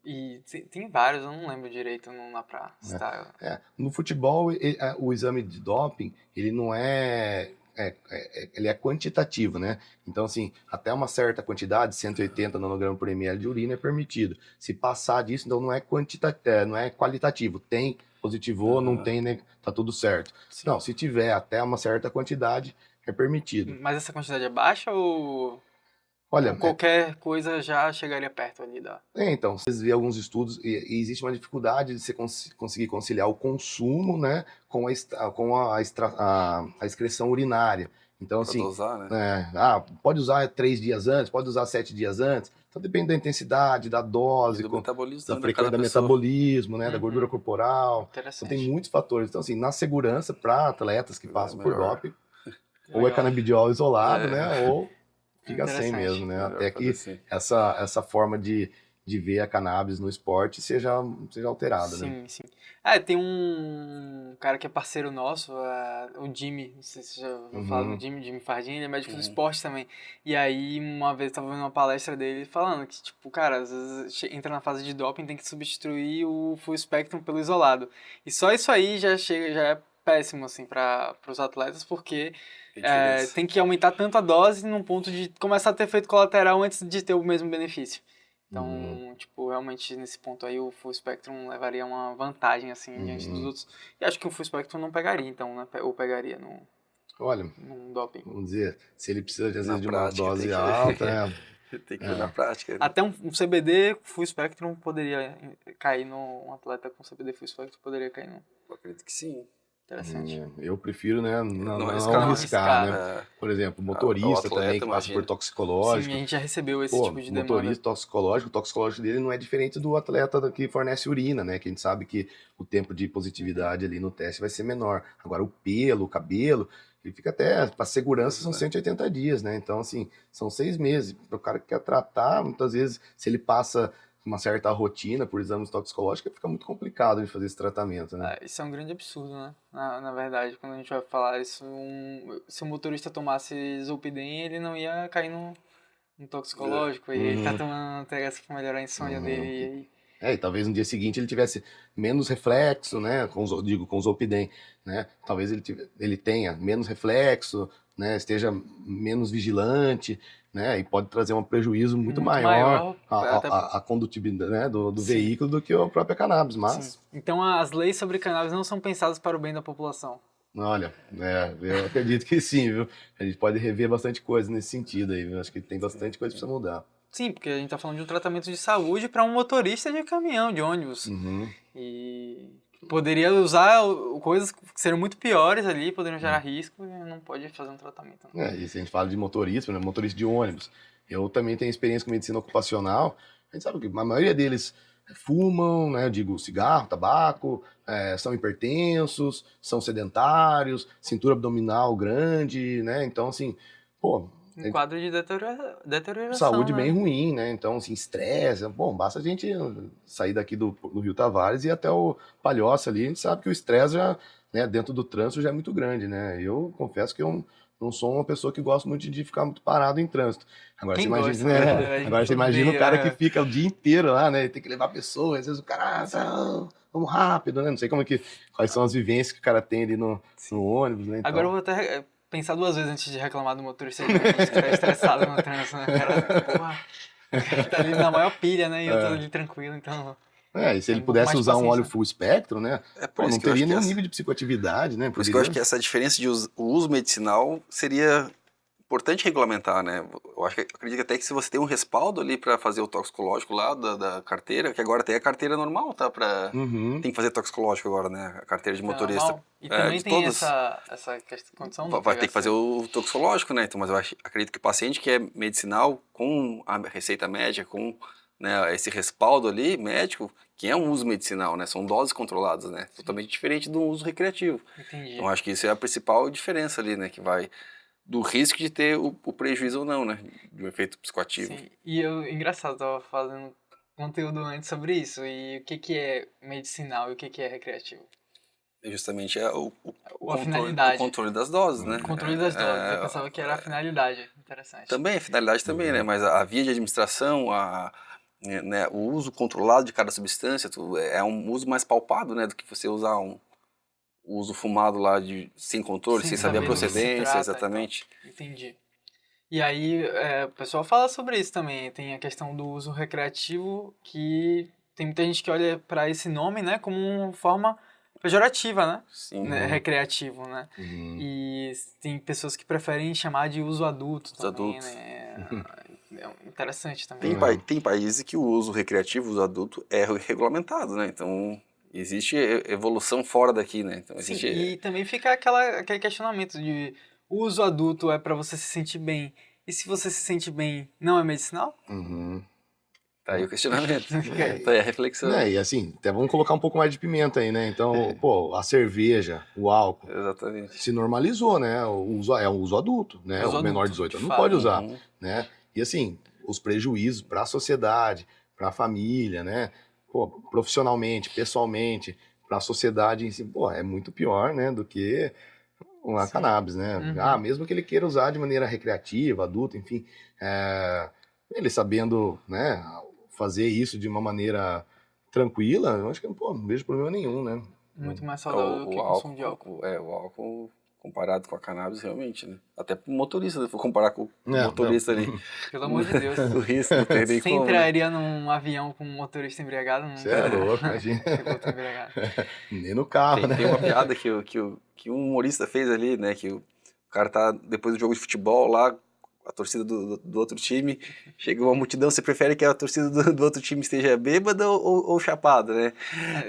E tem vários, eu não lembro direito, não dá pra citar. No futebol, o exame de doping, ele não ele é quantitativo, né? Então, assim, até uma certa quantidade, 180 nanogramas por ml de urina é permitido. Se passar disso, então não é qualitativo. Tem, positivou, não tem, né? Tá tudo certo. Sim. Não, se tiver até uma certa quantidade, é permitido. Mas essa quantidade é baixa ou... Olha, qualquer coisa já chegaria perto ali da... Então, vocês vêem alguns estudos e existe uma dificuldade de você conseguir conciliar o consumo, né, com a excreção urinária. Então, assim, dosar, né? Pode usar 3 dias antes, pode usar 7 dias antes. Então, depende da intensidade, da dose, do metabolismo, da frequência do metabolismo, né, da gordura corporal. Interessante. Então, tem muitos fatores. Então, assim, na segurança para atletas que passam por doping, ou é canabidiol isolado, né, ou... Fica sem mesmo, né? Até que essa forma de de ver a cannabis no esporte seja alterada, né? Sim, sim. Tem um cara que é parceiro nosso, o Jimmy, não sei se você já ouviu falar do Jimmy Fardini, ele é médico do esporte também. E aí, uma vez eu tava vendo uma palestra dele falando que, tipo, cara, às vezes entra na fase de doping, tem que substituir o full spectrum pelo isolado. E só isso aí já é péssimo, assim, para os atletas, porque tem que aumentar tanto a dose num ponto de começar a ter efeito colateral antes de ter o mesmo benefício. Então, tipo, realmente nesse ponto aí o Full Spectrum levaria uma vantagem, assim, diante dos outros. E acho que o Full Spectrum não pegaria, então, né? Ou pegaria Olha, num doping. vamos dizer, se ele precisa, às vezes, Na de uma prática, dose tem que- alta, né? Tem que ver na prática. né? Até um CBD Full Spectrum poderia cair no... Um atleta com CBD Full Spectrum poderia cair no... Eu acredito que sim. Interessante. Eu prefiro, né, não arriscar, arriscar, não né? É, Por exemplo, o motorista atleta, também que passa imagina. por toxicológico. Sim, a gente já recebeu esse Pô, tipo de demanda. motorista toxicológico, o toxicológico dele não é diferente do atleta que fornece urina, né? Que a gente sabe que o tempo de positividade ali no teste vai ser menor. Agora, o pelo, o cabelo, ele fica até, para segurança, são 180 dias, né? Então, assim, são 6 meses. Para o cara que quer tratar, muitas vezes, se ele passa uma certa rotina por exames toxicológicos, fica muito complicado de fazer esse tratamento, né? Isso é um grande absurdo, né? Na verdade, quando a gente vai falar isso, se o motorista tomasse Zolpidem, ele não ia cair no toxicológico, e ele tá tomando THC pra melhorar a insônia dele, e aí... E talvez no dia seguinte ele tivesse menos reflexo, né? Com o Zolpidem, né? Talvez ele tenha menos reflexo, né? Esteja menos vigilante, né? E pode trazer um prejuízo muito maior à condutibilidade, né? do veículo do que a própria cannabis, mas... Sim. Então as leis sobre cannabis não são pensadas para o bem da população. Olha, eu acredito que sim, viu? A gente pode rever bastante coisa nesse sentido aí, viu? Acho que tem bastante coisa que precisa mudar. Sim, porque a gente tá falando de um tratamento de saúde para um motorista de caminhão, de ônibus. E poderia usar coisas que seriam muito piores ali, poderiam gerar risco, e não pode fazer um tratamento. E se a gente fala de motorista, né? Motorista de ônibus, eu também tenho experiência com medicina ocupacional, a gente sabe que a maioria deles fumam, né? Eu digo cigarro, tabaco, são hipertensos, são sedentários, cintura abdominal grande, né? Então, assim, pô... Um quadro de deterioração, saúde né? bem ruim, né? Então, assim, estresse. Bom, basta a gente sair daqui do Rio Tavares e ir até o Palhoça ali, a gente sabe que o estresse já, né, dentro do trânsito já é muito grande, né? Eu confesso que eu não sou uma pessoa que gosta muito de ficar muito parado em trânsito. Agora Quem você imagina, gosta, né? né? Agora você imagina o cara que fica o dia inteiro lá, né? Tem que levar pessoas, às vezes o cara, vamos rápido, né? Não sei quais são as vivências que o cara tem ali no ônibus, né? Então... Agora eu vou até pensar 2 vezes antes de reclamar do motorista de ficar estressado no trânsito, né? Porra, o cara tá ali na maior pilha, né? E eu tô ali tranquilo, então... E se ele pudesse usar um óleo full espectro, né? Não teria nenhum nível de psicoatividade, né? Por isso que eu acho que essa diferença de o uso medicinal seria importante regulamentar, né? Eu acredito até que se você tem um respaldo ali para fazer o toxicológico lá da carteira, que agora tem a carteira normal, tá? Tem que fazer toxicológico agora, né? A carteira de motorista. Normal. E também tem essa condição vai ter que fazer o toxicológico, né? Então, mas eu acredito que o paciente que é medicinal, com a receita médica, com, né, esse respaldo ali, médico, que é um uso medicinal, né? São doses controladas, né? Totalmente diferente do uso recreativo. Entendi. Então, acho que isso é a principal diferença ali, né? Que vai do risco de ter o prejuízo ou não, né? De um efeito psicoativo. Sim. E engraçado, eu tava fazendo conteúdo antes sobre isso. E o que é medicinal e o que é recreativo? Justamente o controle das doses, né? O controle das doses. Eu pensava que era a finalidade. Interessante. Também, a finalidade também, né? Mas a via de administração, né, o uso controlado de cada substância é um uso mais palpado, né? Do que você usar o uso fumado lá sem controle, sem saber a procedência, exatamente. Então. Entendi. E aí, o pessoal fala sobre isso também. Tem a questão do uso recreativo, que tem muita gente que olha para esse nome, né, como uma forma pejorativa, né? Sim. Né? Recreativo, né? E tem pessoas que preferem chamar de uso adulto também, né? É interessante também. Tem países que o uso recreativo, o uso adulto, é regulamentado, né? Então, existe evolução fora daqui, né? Então, existe... Sim, e também fica aquele questionamento de o uso adulto é para você se sentir bem, e se você se sente bem, não é medicinal? Tá aí o questionamento, tá aí a reflexão. E assim, até vamos colocar um pouco mais de pimenta aí, né? Então, pô, a cerveja, o álcool, exatamente, se normalizou, né? O uso adulto, né? O menor de 18 anos não pode usar, né? E assim, os prejuízos para a sociedade, para a família, né? Pô, profissionalmente, pessoalmente, para a sociedade em si, pô, é muito pior, né, do que uma Sim. cannabis, né? Uhum. Mesmo que ele queira usar de maneira recreativa, adulta, enfim, ele sabendo, né, fazer isso de uma maneira tranquila, eu acho que, pô, não vejo problema nenhum, né? Muito mais É, saudável do que o o consumo de álcool, álcool. o álcool comparado com a cannabis, realmente, né? Até pro motorista, se for comparar com o Não, motorista ali, Pelo amor de Deus. o risco não tem nem Você como, né? entraria num avião com um motorista embriagado? você é louco, imagina. Piloto embriagado. Nem no carro, né? Tem uma piada que um humorista fez ali, né? Que o cara tá, depois do jogo de futebol lá, a torcida do outro time, chega uma multidão, você prefere que a torcida do outro time esteja bêbada ou chapada, né?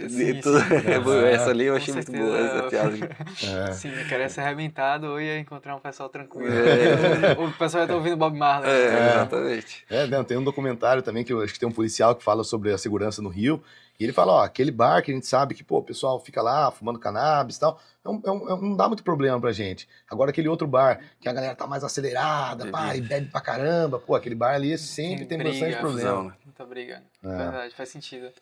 Sim, Tudo- sim. Essa ali eu Com achei muito boa, essa certeza. piada. Sim, eu queria ser arrebentado ou ia encontrar um pessoal tranquilo. É, O pessoal já tá ouvindo Bob Marley lá, né? exatamente. Não, tem um documentário também que eu acho que tem um policial que fala sobre a segurança no Rio. E ele fala, ó, aquele bar que a gente sabe que, pô, o pessoal fica lá fumando cannabis e tal, não dá muito problema pra gente. Agora aquele outro bar, que a galera tá mais acelerada, pá, e Bebida. bebe pra caramba, pô, aquele bar ali sempre tem bastante Briga, problema. Confusão, né? muita briga. É. Verdade, faz sentido.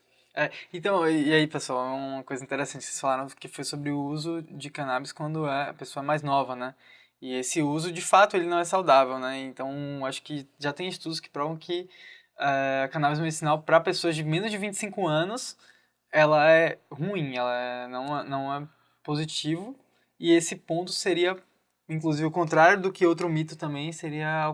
Então, e aí, pessoal, uma coisa interessante, vocês falaram que foi sobre o uso de cannabis quando a pessoa é mais nova, né? E esse uso, de fato, ele não é saudável, né? Então, acho que já tem estudos que provam que a cannabis medicinal para pessoas de menos de 25 anos, ela é ruim, não é positivo. E esse ponto seria, inclusive, o contrário do que outro mito também seria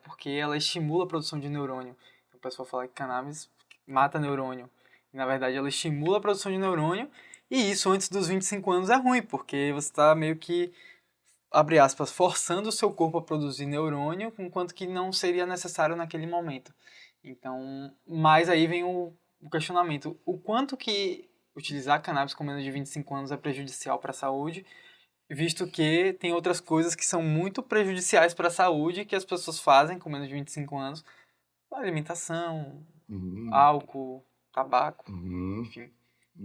porque ela estimula a produção de neurônio. Então, o pessoal fala que cannabis mata neurônio. E, na verdade, ela estimula a produção de neurônio. E isso antes dos 25 anos é ruim, porque você está meio que, abre aspas, forçando o seu corpo a produzir neurônio, enquanto que não seria necessário naquele momento. Então, mas aí vem o questionamento. O quanto que utilizar cannabis com menos de 25 anos é prejudicial para a saúde, visto que tem outras coisas que são muito prejudiciais para a saúde que as pessoas fazem com menos de 25 anos, alimentação, Uhum, álcool, tabaco, uhum. enfim.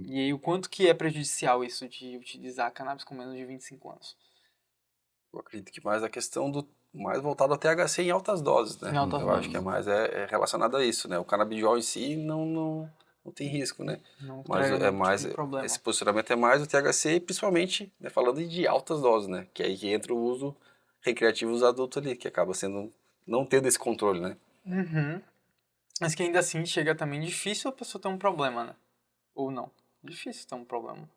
E aí, o quanto que é prejudicial isso de utilizar cannabis com menos de 25 anos? Eu acredito que mais a questão do mais voltado ao THC em altas doses, Em né? altas Eu acho que é doses. mais relacionado a isso, né? O canabidiol em si não tem risco, né? Não Mas traria é nenhum tipo mais de problema. esse posicionamento é mais o THC, principalmente, né, falando de altas doses, né? Que é aí que entra o uso recreativo dos adultos ali, que acaba sendo não tendo esse controle, né? Uhum. Mas que ainda assim chega também difícil a pessoa ter um problema, né? Ou não. Difícil ter um problema.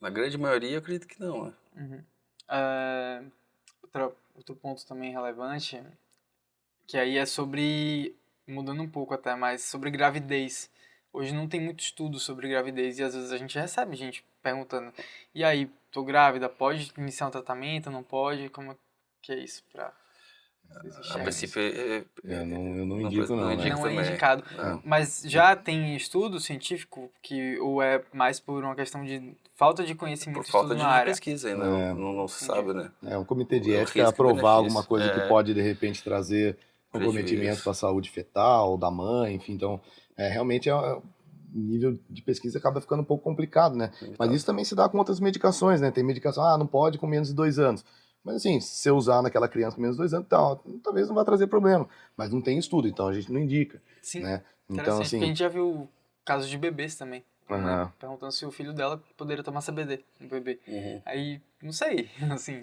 Na grande maioria, eu acredito que não, né? Uhum. Outro ponto também relevante, que aí é sobre, mudando um pouco até, mas sobre gravidez. Hoje não tem muito estudo sobre gravidez e às vezes a gente recebe gente perguntando, e aí, tô grávida, pode iniciar um tratamento, não pode? Como que é isso pra vocês A enxergam isso? princípio, Eu não indico não não, né? indico Não é também. indicado. É. Não. Mas já tem estudo científico que ou é mais por uma questão de falta de Por conhecimento e falta estudo na de área? pesquisa ainda, É, não se Entendi. sabe, né? um comitê de O ética risco e aprovar alguma benefício. coisa que pode, de repente, trazer comprometimento Prejuízo. para a saúde fetal, da mãe, enfim. Então, realmente, o nível de pesquisa acaba ficando um pouco complicado, né? Mas Limitado. isso também se dá com outras medicações, né? Tem medicação, não pode com menos de 2 anos. Mas, assim, se você usar naquela criança com menos de 2 anos, talvez não vá trazer problema. Mas não tem estudo, então a gente não indica, Sim, né? Então, interessante, porque a assim, gente já viu casos de bebês também. A mãe aham. perguntando se o filho dela poderia tomar CBD, um bebê. Uhum. Aí, não sei, assim,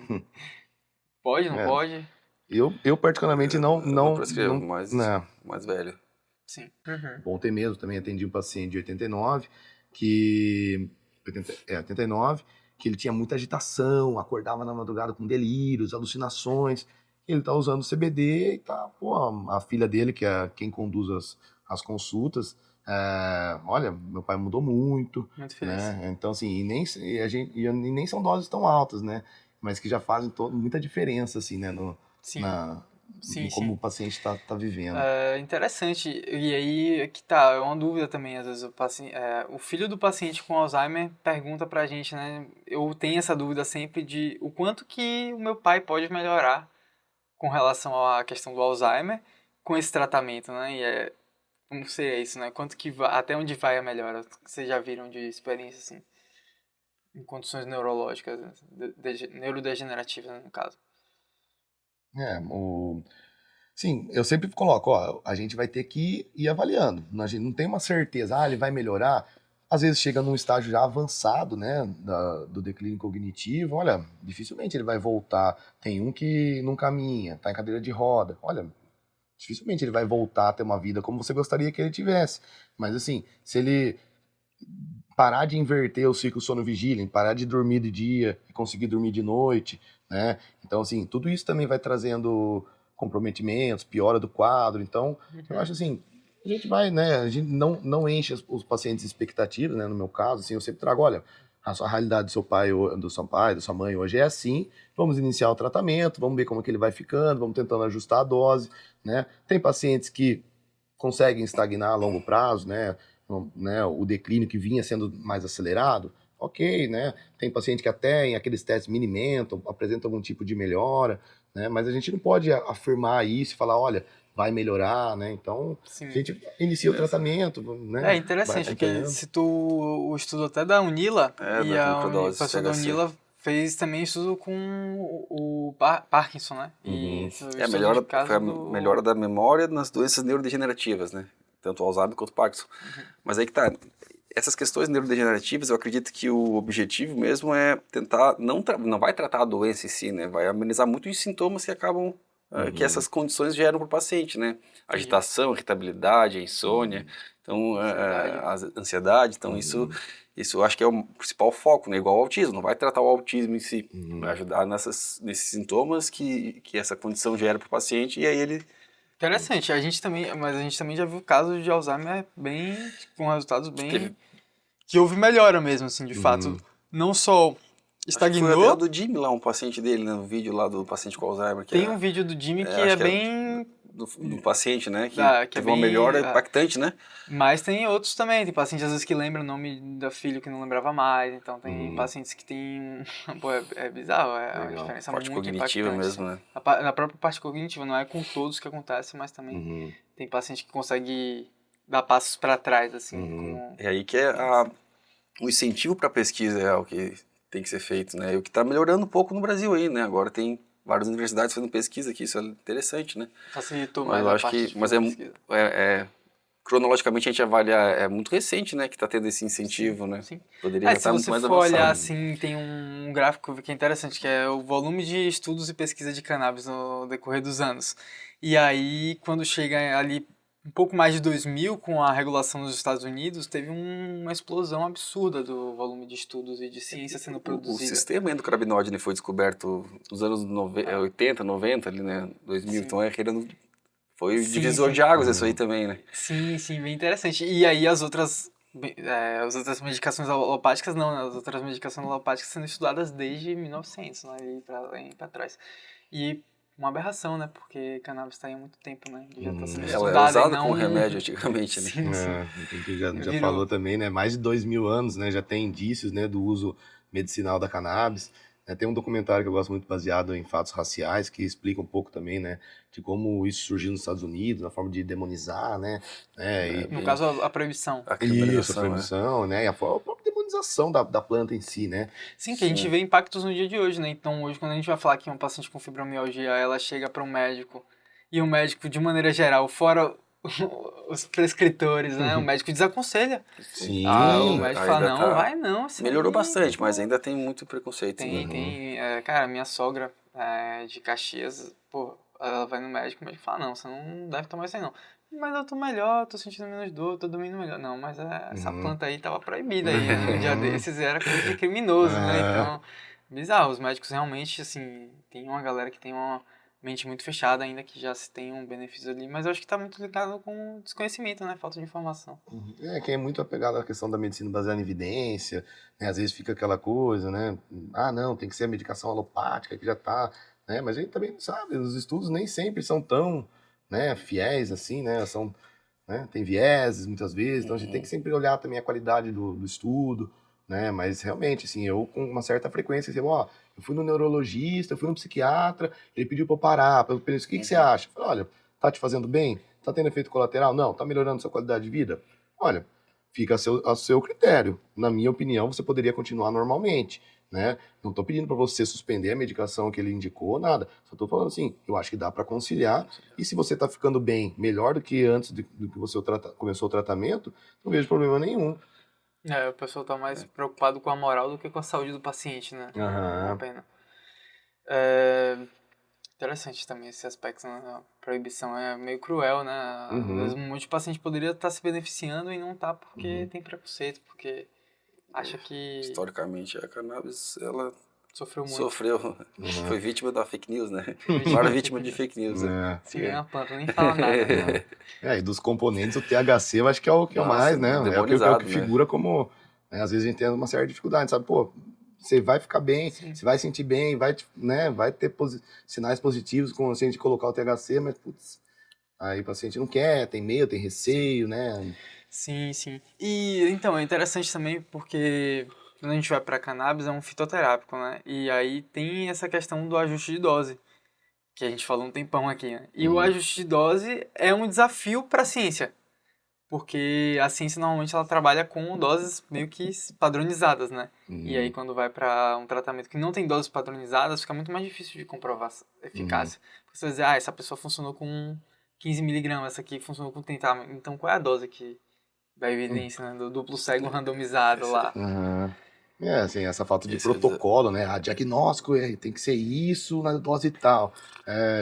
pode, não É, pode? eu particularmente Eu não prescrevo, né, mais velho. Sim. Uhum. Ontem mesmo também atendi um paciente de 89, que 89, que ele tinha muita agitação, acordava na madrugada com delírios, alucinações. Ele tá usando CBD e tá, pô, a filha dele, que é quem conduz as consultas, olha, meu pai mudou muito, Muito feliz. né? Então, assim, e nem são doses tão altas, né? Mas que já fazem muita diferença, assim, né? Sim, Na, sim, em como sim. o paciente tá vivendo. É interessante. E aí, que tá, é uma dúvida também, às vezes, o filho do paciente com Alzheimer pergunta pra gente, né? Eu tenho essa dúvida sempre de o quanto que o meu pai pode melhorar com relação à questão do Alzheimer com esse tratamento, né? Como seria isso, né? Até onde vai a melhora? Vocês já viram de experiência, assim, em condições neurológicas, né? neurodegenerativas, né, no caso. É, Sim, eu sempre coloco, ó, a gente vai ter que ir avaliando. A gente não tem uma certeza, ele vai melhorar. Às vezes chega num estágio já avançado, né, do declínio cognitivo, olha, dificilmente ele vai voltar. Tem um que não caminha, tá em cadeira de roda. Olha, dificilmente ele vai voltar a ter uma vida como você gostaria que ele tivesse. Mas assim, se ele parar de inverter o ciclo sono-vigília, parar de dormir de dia e conseguir dormir de noite, né? Então, assim, tudo isso também vai trazendo comprometimentos, piora do quadro. Então, eu acho assim, a gente vai, né? A gente não enche os pacientes expectativas, né? No meu caso, assim, eu sempre trago, olha, a sua realidade do sua mãe hoje é assim, vamos iniciar o tratamento, vamos ver como é que ele vai ficando, vamos tentando ajustar a dose, né? Tem pacientes que conseguem estagnar a longo prazo, né, o declínio que vinha sendo mais acelerado, ok, né? Tem paciente que até em aqueles testes minimentam, apresenta algum tipo de melhora, né? Mas a gente não pode afirmar isso e falar, olha, vai melhorar, né? Então, Sim. a gente inicia o tratamento, né? É interessante, vai porque acompanhando. citou o estudo até da Unila, e da o microdose, professor da THC. Unila fez também estudo com o Parkinson, né? E Uhum. foi É a estudo melhora, de caso foi a do... melhora da memória nas doenças neurodegenerativas, né? Tanto o Alzheimer quanto o Parkinson. Mas aí que tá, essas questões neurodegenerativas, eu acredito que o objetivo mesmo é tentar, não vai tratar a doença em si, né? Vai amenizar muito os sintomas que acabam, que essas condições geram para o paciente, né? Agitação, irritabilidade, insônia, então, a ansiedade, então isso eu acho que é o principal foco, né? Igual ao autismo, não vai tratar o autismo em si, vai ajudar nesses sintomas que essa condição gera para o paciente e aí ele... Interessante, mas a gente também já viu casos de Alzheimer com resultados bem... Que houve melhora mesmo, assim, de fato. Não só Acho que foi até o estagnou, do Jimmy lá, um paciente dele, né? No vídeo lá do paciente com Alzheimer, que tem um vídeo do Jimmy que é acho que é bem... do paciente, né? Que que é teve uma melhora bem... impactante, né? Mas tem outros também, tem pacientes às vezes que lembram o nome da filho que não lembrava mais, então tem pacientes que tem... Pô, é bizarro, é uma Legal. diferença Parte muito cognitiva impactante. mesmo, né? Na própria parte cognitiva, não é com todos que acontece, mas também tem paciente que consegue dar passos para trás, assim, como... É aí que o incentivo para pesquisa é o que tem que ser feito, né? E o que está melhorando um pouco no Brasil aí, né? Agora tem várias universidades fazendo pesquisa aqui, isso é interessante, né? Facilitou Mas mais eu a acho parte que, de mas pesquisa. cronologicamente a gente avalia, é muito recente, né? Que está tendo esse incentivo, né? Sim. Poderia já Se estar muito você mais for olhar avançado. assim, tem um gráfico que é interessante, que é o volume de estudos e pesquisa de cannabis no decorrer dos anos. E aí, quando chega ali um pouco mais de 2000, com a regulação dos Estados Unidos, teve uma explosão absurda do volume de estudos e de ciência sendo O produzida. sistema endocannabinoide foi descoberto nos anos 80, 90, ali, né? 2000, Sim. então foi o Sim, divisor sim. de águas isso aí também, né? Sim, sim, bem interessante. E aí as outras medicações alopáticas não, né? As outras medicações alopáticas sendo estudadas desde 1900, né? Ali pra trás. E uma aberração, né? Porque cannabis está aí há muito tempo, né? Já está sendo Ela era estudada e usada não... como remédio antigamente, né? Sim, sim. A gente já Virou. falou também, né? Mais de 2000 anos, né? Já tem indícios, né, do uso medicinal da cannabis. Tem um documentário que eu gosto muito baseado em fatos raciais que explica um pouco também, né, de como isso surgiu nos Estados Unidos, na forma de demonizar, né? No caso, a proibição. Isso, A a criminalização, né? proibição, né? E a própria demonização da planta em si, né? Sim, que a gente vê impactos no dia de hoje, né? Então, hoje, quando a gente vai falar que um paciente com fibromialgia, ela chega para um médico, e o médico, de maneira geral, fora os prescritores, né? O médico desaconselha. Sim. O médico fala, ainda não, vai não. Isso melhorou aí, bastante, mas ainda tem muito preconceito. Tem. Cara, minha sogra de Caxias, pô, ela vai no médico, o médico fala, não, você não deve tomar isso aí não. Mas eu tô melhor, tô sentindo menos dor, tô dormindo melhor. Não, mas essa planta aí tava proibida aí, um dia desses era coisa de criminoso, né? Então, bizarro, os médicos realmente, assim, tem uma galera que tem uma mente muito fechada ainda, que já se tem um benefício ali, mas eu acho que tá muito ligado com desconhecimento, né? Falta de informação. Quem é muito apegado à questão da medicina baseada em evidência, né? Às vezes fica aquela coisa, né? Ah, não, tem que ser a medicação alopática que já tá, né? Mas a gente também não sabe, os estudos nem sempre são tão, né, fiéis assim, né? Né? Tem vieses muitas vezes, então a gente tem que sempre olhar também a qualidade do estudo, né? Mas realmente, assim, eu com uma certa frequência, assim, ó, eu fui no neurologista, eu fui no psiquiatra, ele pediu pra eu parar, pelo o que você acha? Eu falei, olha, tá te fazendo bem? Tá tendo efeito colateral? Não. Tá melhorando sua qualidade de vida? Olha, fica a seu critério. Na minha opinião, você poderia continuar normalmente, né? Não tô pedindo para você suspender a medicação que ele indicou, nada. Só tô falando assim, eu acho que dá para conciliar. E se você tá ficando bem, melhor do que antes do que você começou o tratamento, não vejo problema nenhum. O pessoal tá mais preocupado com a moral do que com a saúde do paciente, né? Uma Aham. pena. Interessante também esse aspecto, né? A proibição é meio cruel, né? Às vezes um monte de paciente poderia estar se beneficiando e não tá porque tem preconceito, porque acha que Historicamente, a cannabis, ela sofreu muito. sofreu, foi vítima da fake news, né? Maior vítima de fake news, né? É. Sim, é uma planta, nem fala nada. Né? E dos componentes, o THC eu acho que é o que é o Nossa, mais, né? É o que demonizado, né? figura como. Né, às vezes a gente tem uma certa dificuldade, sabe? Pô, você vai ficar bem, Sim. você vai sentir bem, vai ter sinais positivos com a gente colocar o THC, mas, putz, aí o paciente não quer, tem medo, tem receio, né? Sim, sim. E então, é interessante também porque quando a gente vai para cannabis é um fitoterápico, né? E aí tem essa questão do ajuste de dose, que a gente falou um tempão aqui, né? E o ajuste de dose é um desafio para a ciência, porque a ciência normalmente ela trabalha com doses meio que padronizadas, né? E aí quando vai para um tratamento que não tem doses padronizadas, fica muito mais difícil de comprovar a eficácia. Porque você vai dizer, essa pessoa funcionou com 15 miligramas, essa aqui funcionou com 30, então qual é a dose que da evidência, né? Do duplo cego randomizado lá. Assim, essa falta de Esse protocolo, né? Diagnóstico tem que ser isso na dose tal.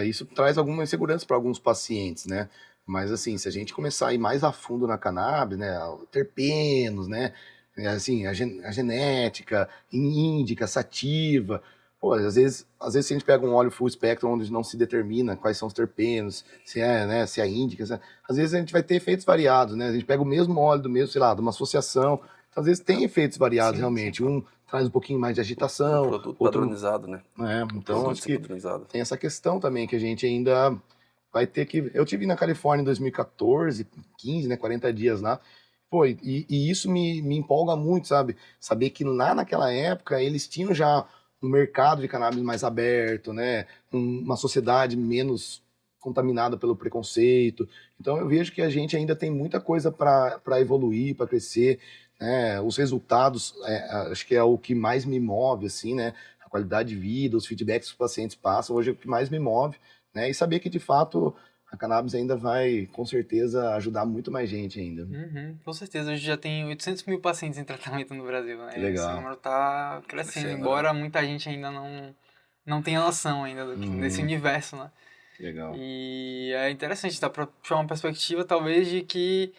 Isso traz alguma insegurança para alguns pacientes, né? Mas, assim, se a gente começar a ir mais a fundo na cannabis, né? Terpenos, né? Assim, a genética, índica, sativa. Pô, às vezes se a gente pega um óleo full spectrum onde não se determina quais são os terpenos, se é, né, se é índica, às vezes a gente vai ter efeitos variados, né? A gente pega o mesmo óleo do mesmo, sei lá, de uma associação. Então, às vezes tem efeitos variados, Sim, realmente. sim. Um traz um pouquinho mais de agitação, Produto outro... padronizado, né? Então, Produto acho que padronizado. tem essa questão também, que a gente ainda vai ter que... Eu tive na Califórnia em 2014, 15, né, 40 dias lá. Pô, e isso me empolga muito, sabe? Saber que lá naquela época eles tinham já um mercado de cannabis mais aberto, né? Uma sociedade menos contaminada pelo preconceito. Então eu vejo que a gente ainda tem muita coisa para evoluir, para crescer, né? Os resultados, acho que é o que mais me move, assim, né? A qualidade de vida, os feedbacks que os pacientes passam, hoje é o que mais me move, né? E saber que de fato a cannabis ainda vai, com certeza, ajudar muito mais gente ainda. Com certeza, hoje já tem 800 mil pacientes em tratamento no Brasil, né? Que legal. Esse número tá crescendo, Crescendo, embora muita gente ainda não tenha noção ainda desse universo, né? Legal. E é interessante, dá pra puxar uma perspectiva talvez de que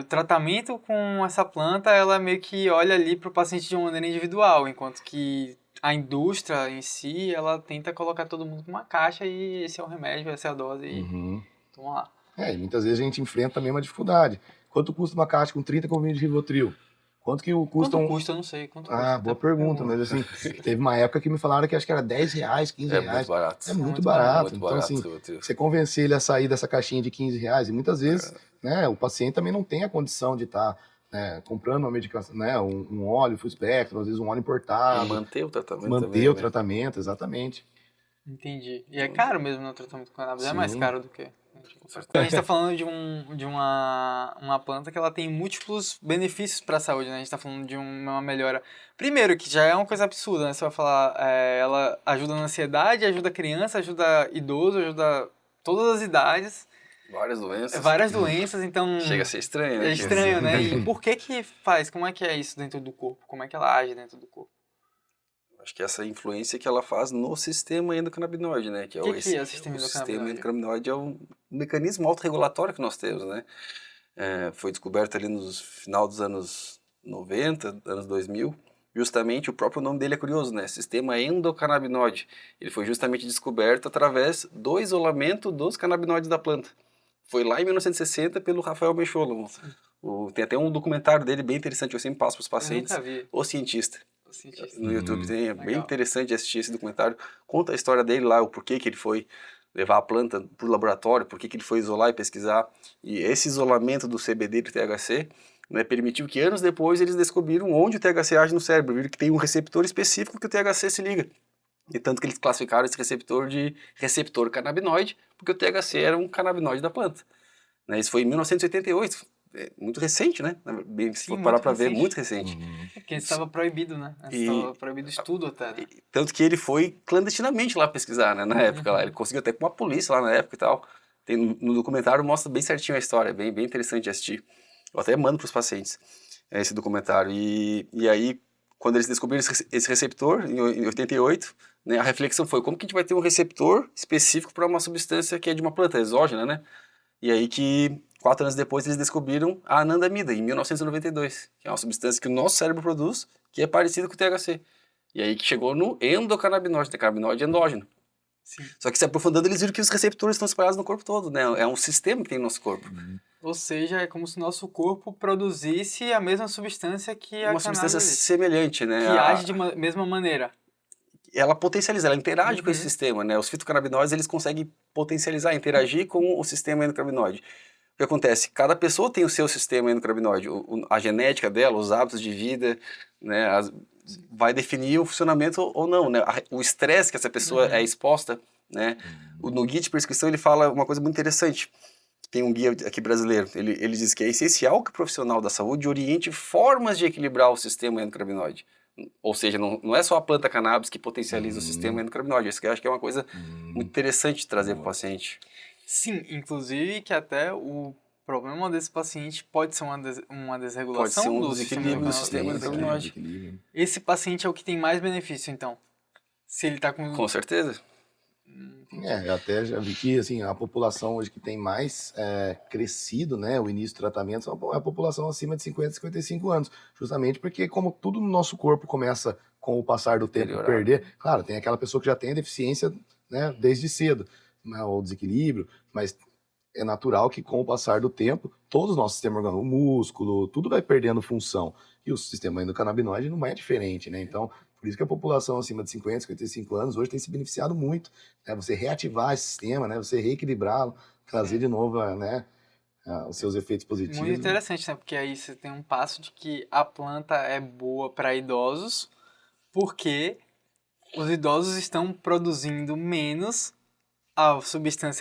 o tratamento com essa planta, ela meio que olha ali pro paciente de uma maneira individual, enquanto que a indústria em si, ela tenta colocar todo mundo numa caixa e esse é o remédio, essa é a dose e vamos lá. E muitas vezes a gente enfrenta a mesma dificuldade. Quanto custa uma caixa com 30 comprimidos de Rivotril? Quanto custa Quanto custa? Eu não sei. Quanto custa? Boa pergunta, mas assim, teve uma época que me falaram que acho que era R$10, R$15. É muito barato. É muito barato. Muito Então, barato, assim, Rivotril. você convencer ele a sair dessa caixinha de R$15, e muitas vezes, né, o paciente também não tem a condição de estar comprando uma medicação, né, um óleo full spectrum, às vezes um óleo importado. E manter o tratamento Manter também, o né? tratamento, exatamente. Entendi. E é caro mesmo, né, o tratamento com cannabis? É mais Sim. caro do que... A gente está falando de uma planta que ela tem múltiplos benefícios para a saúde, né? A gente está falando de uma melhora. Primeiro, que já é uma coisa absurda, né? Você vai falar, ela ajuda na ansiedade, ajuda a criança, ajuda idoso, ajuda todas as idades. Várias doenças. Então... Chega a ser estranho, né? É estranho, né? E por que faz? Como é que é isso dentro do corpo? Como é que ela age dentro do corpo? Acho que essa influência que ela faz no sistema endocannabinoide, né? Que é O que é o sistema endocannabinoide? O sistema endocannabinoide é um mecanismo autorregulatório que nós temos, né? Foi descoberto ali no final dos anos 90, anos 2000. Justamente, o próprio nome dele é curioso, né? Sistema endocannabinoide. Ele foi justamente descoberto através do isolamento dos canabinoides da planta. Foi lá em 1960 pelo Rafael Mecholo. Tem até um documentário dele bem interessante, eu sempre passo para os pacientes. Eu nunca vi. O Cientista. No No YouTube tem, é bem legal. interessante assistir esse documentário. Conta a história dele lá, o porquê que ele foi levar a planta para o laboratório, porquê que ele foi isolar e pesquisar. E esse isolamento do CBD e do THC, né, permitiu que anos depois eles descobriram onde o THC age no cérebro. Viram que tem um receptor específico que o THC se liga. E tanto que eles classificaram esse receptor de receptor canabinoide, porque o THC era um canabinoide da planta. Né, isso foi em 1988. muito recente, né? Se Sim, for parar muito para ver, recente. muito recente. Porque antes estava proibido, né? Antes E- estava proibido estudo até, né? Tanto que ele foi clandestinamente lá pesquisar, né? Na época lá. Ele conseguiu até com uma polícia lá na época e tal. No documentário mostra bem certinho a história, bem interessante de assistir. Eu até mando para os pacientes esse documentário. E aí, quando eles descobriram esse receptor, em 88, né, a reflexão foi como que a gente vai ter um receptor específico para uma substância que é de uma planta exógena, né? E aí que, 4 anos depois, eles descobriram a anandamida, em 1992, que é uma substância que o nosso cérebro produz, que é parecida com o THC. E aí que chegou no endocannabinoide, né? Cannabinoide endógeno. Sim. Só que se aprofundando, eles viram que os receptores estão espalhados no corpo todo, né? É um sistema que tem no nosso corpo. Ou seja, é como se o nosso corpo produzisse a mesma substância que a Uma substância cannabis, semelhante, né? que age de mesma maneira. Ela potencializa, ela interage com esse Uhum. sistema, né? Os fitocannabinoides, eles conseguem potencializar, interagir com o sistema endocannabinoide. O que acontece? Cada pessoa tem o seu sistema endocannabinoide, a genética dela, os hábitos de vida, né? Vai definir o funcionamento ou não, né? O estresse que essa pessoa é exposta, né? No guia de prescrição ele fala uma coisa muito interessante. Tem um guia aqui brasileiro, ele diz que é essencial que o profissional da saúde oriente formas de equilibrar o sistema endocannabinoide. Ou seja, não é só a planta cannabis que potencializa o sistema endocannabinoide. Isso que eu acho que é uma coisa muito interessante de trazer para o paciente. Sim, inclusive que até o problema desse paciente pode ser uma Pode desregulação ser um do sistema desequilíbrio do endocannabinoide. sistema endocannabinoide. Esse paciente é o que tem mais benefício, então. Se ele está Com certeza. Eu até já vi que assim, a população hoje que tem mais crescido, né, o início do tratamento, é a população acima de 50, 55 anos. Justamente porque, como tudo no nosso corpo começa com o passar do tempo a Deteriorar. perder, claro, tem aquela pessoa que já tem a deficiência, né, desde cedo, né, ou desequilíbrio, mas é natural que com o passar do tempo, todo o nosso sistema orgânico, o músculo, tudo vai perdendo função. E o sistema endocannabinoide não é diferente, né? Então, por isso que a população acima de 50, 55 anos hoje tem se beneficiado muito, né? Você reativar esse sistema, né? Você reequilibrá-lo, trazer de novo, né, os seus efeitos positivos. Muito interessante, né? Porque aí você tem um passo de que a planta é boa para idosos, porque os idosos estão produzindo menos a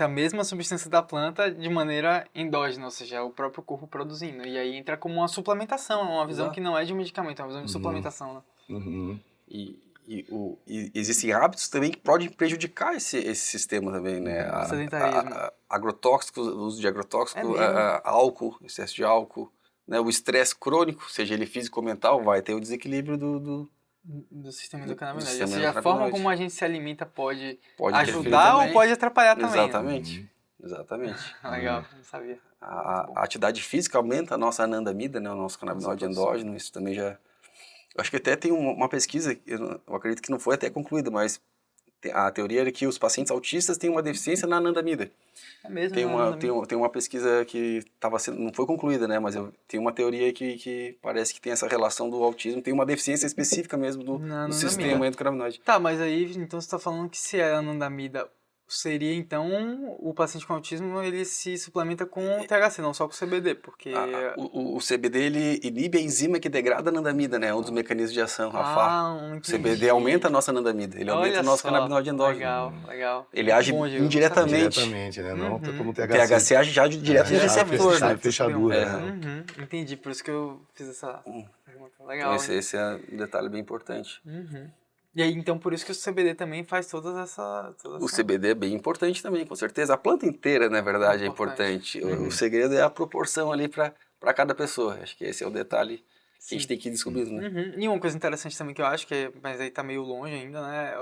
mesma substância da planta de maneira endógena, ou seja, o próprio corpo produzindo. E aí entra como uma suplementação, uma visão Exato. que não é de medicamento, é uma visão de suplementação, né? Uhum. E existem hábitos também que podem prejudicar esse sistema também, né? Sedentarismo. Agrotóxicos, o uso de agrotóxico, É mesmo? álcool, excesso de álcool, né? O estresse crônico, seja ele físico ou mental, vai ter o desequilíbrio Do sistema do endocannabinoide. sistema Ou seja, a endocannabinoide. forma como a gente se alimenta pode Interferir ajudar ou também. pode atrapalhar também. Né? Exatamente. Exatamente. Legal, não sabia. A atividade física aumenta a nossa anandamida, né? O nosso canabinoide endógeno, isso também já... Eu acho que até tem uma pesquisa, eu acredito que não foi até concluída, mas a teoria era que os pacientes autistas têm uma deficiência na anandamida. É mesmo, Tem uma pesquisa que não foi concluída, né? Mas tem uma teoria que parece que tem essa relação do autismo, tem uma deficiência específica mesmo do anandamida. sistema endocannabinoide. Tá, mas aí então você está falando que se é anandamida, seria então o paciente com autismo ele se suplementa com THC, não só com CBD, porque... O CBD ele inibe a enzima que degrada a anandamida, né? É um dos mecanismos de ação, a FA. O entendi. CBD aumenta a nossa anandamida, ele aumenta o nosso canabinoide endógeno. Legal. Ele age Bom, Diego, indiretamente. Diretamente, né? Não como O THC age já direto no receptor, né? Fechadura. Uhum, entendi, por isso que eu fiz essa pergunta. Legal. Então esse é um detalhe bem importante. Uhum. E aí, então, por isso que o CBD também faz toda essa... O CBD é bem importante também, com certeza. A planta inteira, na verdade, é importante. O segredo é a proporção ali para cada pessoa. Acho que esse é o detalhe que a gente tem que ir descobrindo, né? Uhum. E uma coisa interessante também que eu acho, mas aí tá meio longe ainda, né?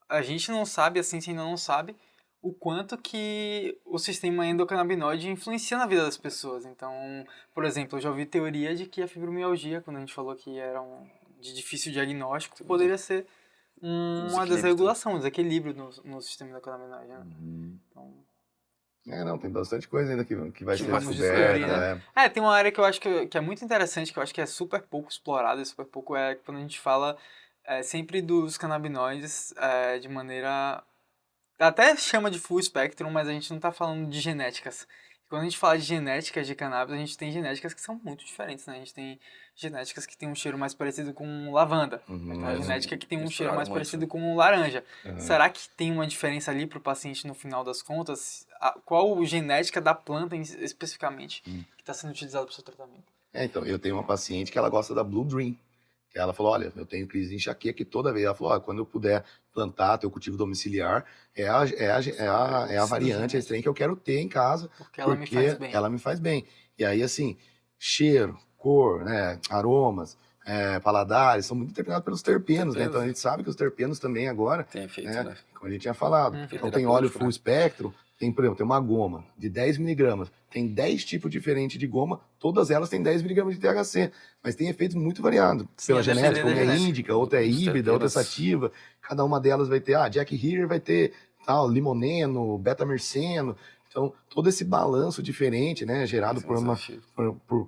A gente não sabe, a ciência ainda não sabe o quanto que o sistema endocannabinoide influencia na vida das pessoas. Então, por exemplo, eu já ouvi teoria de que a fibromialgia, quando a gente falou que era de difícil diagnóstico, poderia ser uma desregulação, um desequilíbrio no sistema endocannabinoide, né? Então, não, tem bastante coisa ainda que vai ser vamos descoberta. descobrir, né? Tem uma área que eu acho que é muito interessante, que eu acho que é super pouco explorada, super pouco, é quando a gente fala sempre dos canabinoides de maneira... Até chama de full spectrum, mas a gente não está falando de genéticas. Quando a gente fala de genéticas de cannabis, a gente tem genéticas que são muito diferentes, né? A gente tem genéticas que tem um cheiro mais parecido com lavanda. Tem uma genética que tem um cheiro mais parecido com laranja. Será que tem uma diferença ali para o paciente no final das contas? Qual genética da planta especificamente que está sendo utilizada para o seu tratamento? Então, eu tenho uma paciente que ela gosta da Blue Dream. Que ela falou, olha, eu tenho crise de enxaqueca toda vez. Ela falou, olha, quando eu puder plantar, ter o cultivo domiciliar, é a variante, a strain que eu quero ter em casa. Porque ela me faz bem. Ela me faz bem. E aí, assim, cheiro, cor, né, aromas, paladares, são muito determinados pelos terpenos, né? Então a gente sabe que os terpenos também agora, tem efeito, né? Como a gente tinha falado. Então tem óleo full espectro, tem, por exemplo, tem uma goma de 10 miligramas, tem 10 tipos diferentes de goma, todas elas têm 10 miligramas de THC, mas tem efeitos muito variados pela genética, uma é índica, outra é híbrida, outra é sativa, cada uma delas vai ter, Jack Herer vai ter tal, limoneno, beta-merceno, então todo esse balanço diferente, né, gerado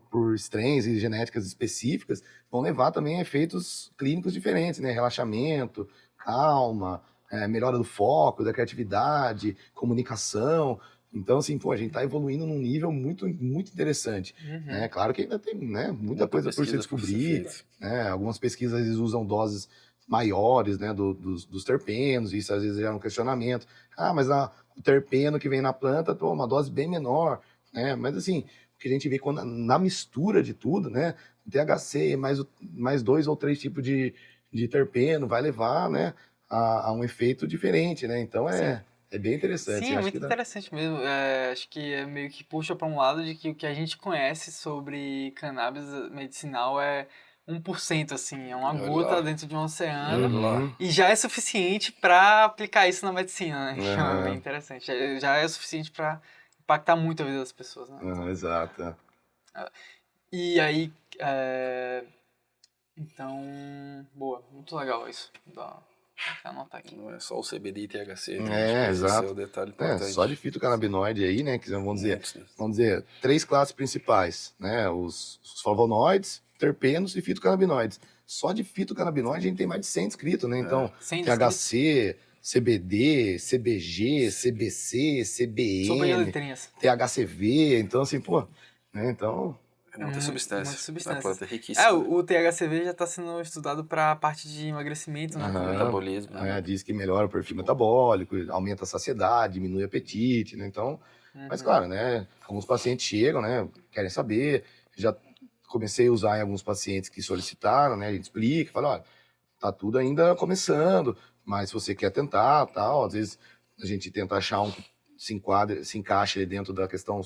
por strains e genéticas específicas, vão levar também a efeitos clínicos diferentes, né, relaxamento, calma, melhora do foco, da criatividade, comunicação. Então, assim, a gente está evoluindo num nível muito, muito interessante. Né? Claro que ainda tem, né, muita coisa por se descobrir. Né? Algumas pesquisas eles usam doses maiores, né, dos terpenos, e isso às vezes gera um questionamento. Mas o terpeno que vem na planta, uma dose bem menor. Né? Mas, assim, o que a gente vê na mistura de tudo, né, o THC mais 2 ou 3 tipos de terpeno vai levar, né, a um efeito diferente, né? Então é bem interessante. Sim, é muito interessante mesmo. Acho que é meio que puxa para um lado de que o que a gente conhece sobre cannabis medicinal é 1%, assim, é uma gota dentro de um oceano e já é suficiente para aplicar isso na medicina, né? Então é bem interessante. Já é suficiente para impactar muito a vida das pessoas, né? Exato. E aí, então, boa, muito legal isso. Anotar aqui. Não é só o CBD e THC. Exato. Esse é o detalhe importante. Só de fitocannabinoide aí, né? Que vamos dizer 3 classes principais, né? Os flavonoides, terpenos e fitocannabinoides. Só de fitocannabinoide a gente tem mais de 100 descritos, né? Então, THC, CBD, CBG, CBC, CBN, THCV. Então, assim, né? Então... muita substância. Muita substância. A planta é riquíssima. O THCV já está sendo estudado para a parte de emagrecimento, né? Metabolismo. Diz que melhora o perfil metabólico, aumenta a saciedade, diminui o apetite, né? Então, mas claro, né? Alguns pacientes chegam, né? Querem saber. Já comecei a usar em alguns pacientes que solicitaram, né? A gente explica, fala, olha, tá tudo ainda começando, mas se você quer tentar, tal, às vezes a gente tenta achar um que se encaixe dentro da questão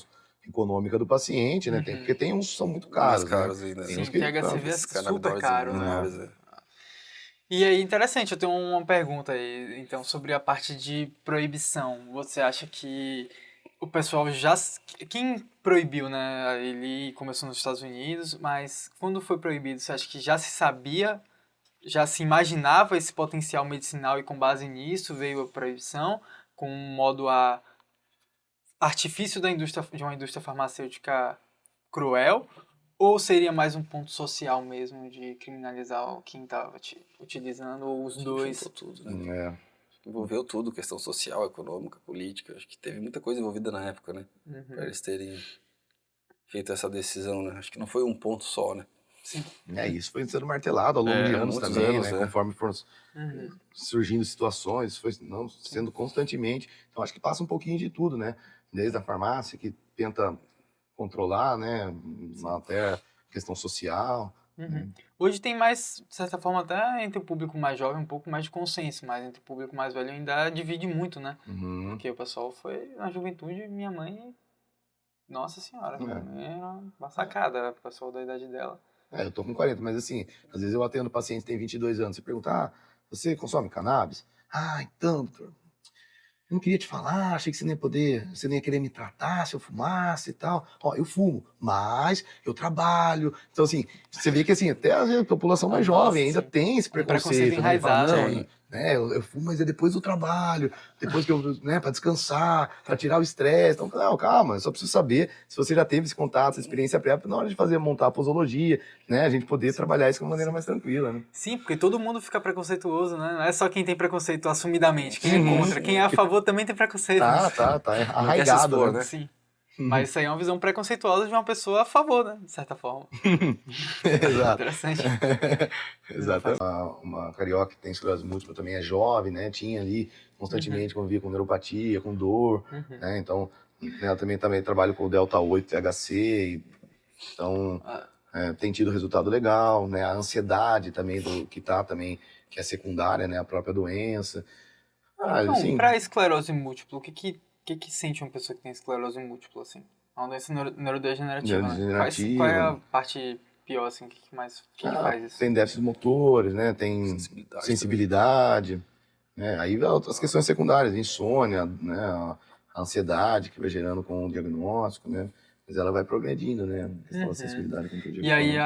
econômica do paciente, né? Porque tem uns que são muito caros, ainda. Sim, o THCV é super caro, né? E aí, interessante, eu tenho uma pergunta aí, então, sobre a parte de proibição. Você acha que o pessoal já... Quem proibiu, né? Ele começou nos Estados Unidos, mas quando foi proibido, você acha que já se sabia, já se imaginava esse potencial medicinal e com base nisso veio a proibição, com um modo artifício de uma indústria farmacêutica cruel, ou seria mais um ponto social mesmo de criminalizar quem estava utilizando, ou os dois? Tudo, né? Envolveu tudo, questão social, econômica, política. Acho que teve muita coisa envolvida na época, né? Para eles terem feito essa decisão, né? Acho que não foi um ponto só, né? Sim. Isso foi sendo martelado ao longo de anos também, né? Conforme foram surgindo situações, foi sendo constantemente. Então acho que passa um pouquinho de tudo, né? Desde a farmácia, que tenta controlar, né? Até questão social. Hoje tem mais, de certa forma, até entre o público mais jovem, um pouco mais de consenso, mas entre o público mais velho ainda divide muito, né? Porque o pessoal foi, na juventude, minha mãe, nossa senhora, minha mãe era uma sacada, o pessoal da idade dela. Eu tô com 40, mas assim, às vezes eu atendo paciente que tem 22 anos, você pergunta, você consome cannabis? Então, doutor, eu não queria te falar, achei que você nem ia querer me tratar se eu fumasse e tal. Eu fumo, mas eu trabalho. Então, assim, você vê que assim, até a população mais jovem ainda tem esse preconceito. Enraizado, né? Eu fumo, mas é depois do trabalho, depois que eu, né, pra descansar, pra tirar o estresse. Então, não, calma, eu só preciso saber se você já teve esse contato, essa experiência prévia, na hora de montar a posologia, né, a gente poder trabalhar isso de uma maneira mais tranquila, né? Sim, porque todo mundo fica preconceituoso, né? Não é só quem tem preconceito assumidamente, quem é contra, quem é a favor também tem preconceito. Tá arraigado, expor, né? Sim. Mas isso aí é uma visão preconceituosa de uma pessoa a favor, né? De certa forma. Exato. Interessante. Exato. Uma carioca que tem esclerose múltipla também é jovem, né? Tinha ali constantemente convivia com neuropatia, com dor, né? Então, ela também trabalha com o delta 8 THC, então tem tido resultado legal, né? A ansiedade também que é secundária, né? A própria doença. Então, Assim, para esclerose múltipla, o que sente uma pessoa que tem esclerose múltipla, assim? É uma doença neurodegenerativa, né? Qual é a parte pior, assim? O que faz isso? tem déficits motores, né? Tem sensibilidade, né? Aí as questões secundárias, insônia, né? A ansiedade que vai gerando com o diagnóstico, né? Mas ela vai progredindo, né? A questão da sensibilidade, como eu digo. E aí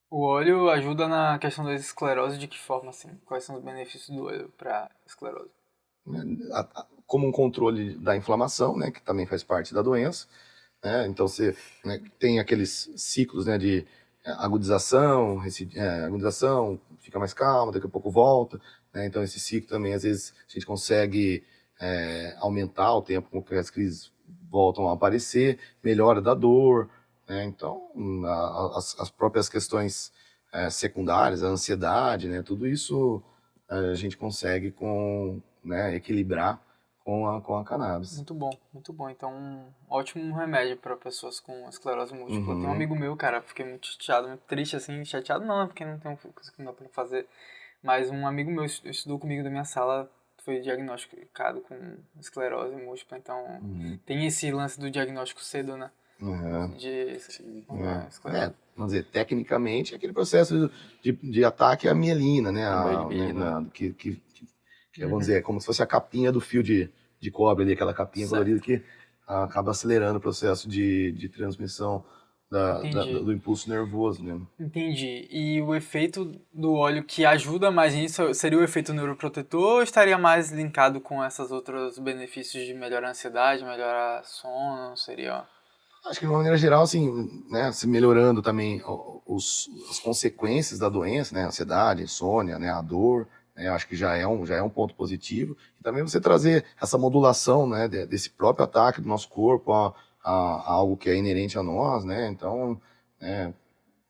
o óleo ajuda na questão da esclerose de que forma, assim? Quais são os benefícios do óleo para esclerose? Como um controle da inflamação, né? Que também faz parte da doença, né? Então você, né, tem aqueles ciclos, né? De agudização, agudização, fica mais calma, daqui a pouco volta, né? Então esse ciclo também, às vezes, a gente consegue aumentar o tempo com que as crises voltam a aparecer, melhora da dor, né? Então as próprias questões secundárias, a ansiedade, né? Tudo isso a gente consegue né, equilibrar com a cannabis. Muito bom, muito bom. Então, um ótimo remédio para pessoas com esclerose múltipla. Tem um amigo meu, cara, fiquei muito chateado, muito triste, assim. Chateado não, porque não tem coisa que não dá pra fazer. Mas um amigo meu estudou comigo da minha sala, foi diagnosticado com esclerose múltipla. Então, tem esse lance do diagnóstico cedo, né? De esclerose. Vamos dizer, tecnicamente, é aquele processo de ataque à mielina, né? Que vamos dizer, é como se fosse a capinha do fio de cobre ali, aquela capinha colorida que acaba acelerando o processo de transmissão do impulso nervoso, né? Entendi. E o efeito do óleo que ajuda mais nisso seria o efeito neuroprotetor ou estaria mais linkado com esses outros benefícios de melhorar a ansiedade, melhorar sono, seria... Acho que de uma maneira geral, assim, né, se melhorando também as consequências da doença, né, a ansiedade, a insônia, né, a dor, né, acho que já é um ponto positivo. E também você trazer essa modulação, né, desse próprio ataque do nosso corpo a algo que é inerente a nós, né, então, né,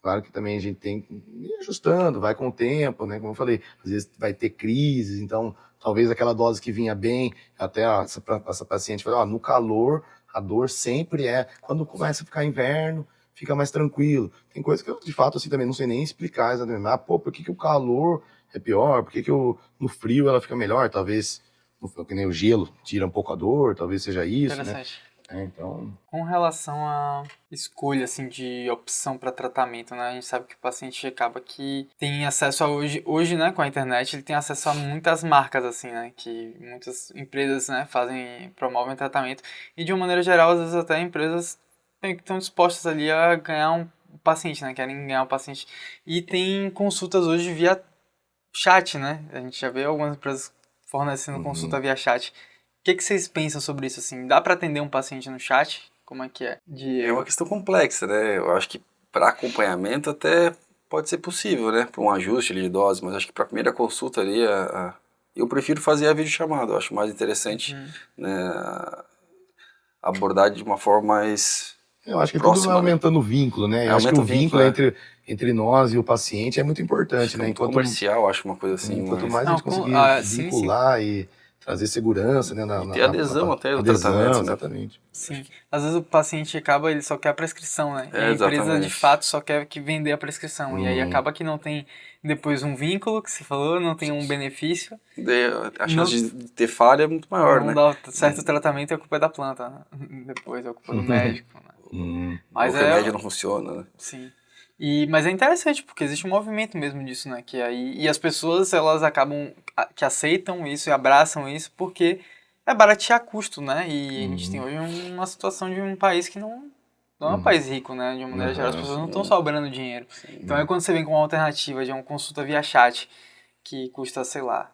claro que também a gente tem que ir ajustando, vai com o tempo, né, como eu falei, às vezes vai ter crises, então talvez aquela dose que vinha bem, até essa paciente fala, no calor, a dor sempre quando começa a ficar inverno, fica mais tranquilo. Tem coisa que eu, de fato, assim, também não sei nem explicar exatamente. Por que o calor é pior? Por que no frio ela fica melhor? Talvez, que nem o gelo, tira um pouco a dor, talvez seja isso, Interessante. Né? Então... Com relação à escolha, assim, de opção para tratamento, né? A gente sabe que o paciente acaba que tem acesso a hoje, né, com a internet, ele tem acesso a muitas marcas, assim, né? Que muitas empresas, né, promovem tratamento. E, de uma maneira geral, às vezes até empresas estão dispostas ali a ganhar um paciente, né? Querem ganhar um paciente. E tem consultas hoje via chat, né? A gente já vê algumas empresas fornecendo consulta via chat. O que vocês pensam sobre isso, assim? Dá para atender um paciente no chat? Como é que é? É uma questão complexa, né? Eu acho que para acompanhamento até pode ser possível, né? Para um ajuste ali de dose, mas acho que para a primeira consulta ali, eu prefiro fazer a videochamada. Eu acho mais interessante, né? Abordar de uma forma mais eu acho que próxima, tudo vai aumentando o vínculo, né? Eu acho que o vínculo entre nós e o paciente é muito importante, né? Enquanto comercial, acho uma coisa assim. Quanto mais a gente conseguir vincular e trazer segurança, né? E ter adesão até do tratamento, né? Exatamente. Sim. Às vezes o paciente ele só quer a prescrição, né? E a empresa, exatamente. de fato, só quer que vender a prescrição. E aí acaba que não tem depois um vínculo, que você falou, não tem um benefício. A chance de ter falha é muito maior, né? Não dá certo tratamento e a culpa é da planta, né? Depois a culpa é do médico, né? Mas o remédio não funciona, né? Sim. Mas é interessante, porque existe um movimento mesmo disso, né? E as pessoas, elas acabam que aceitam isso e abraçam isso porque é baratear custo, né? E a gente tem hoje uma situação de um país que não é um país rico, né? De uma maneira geral, as pessoas não estão sobrando dinheiro. Então é quando você vem com uma alternativa de uma consulta via chat que custa, sei lá,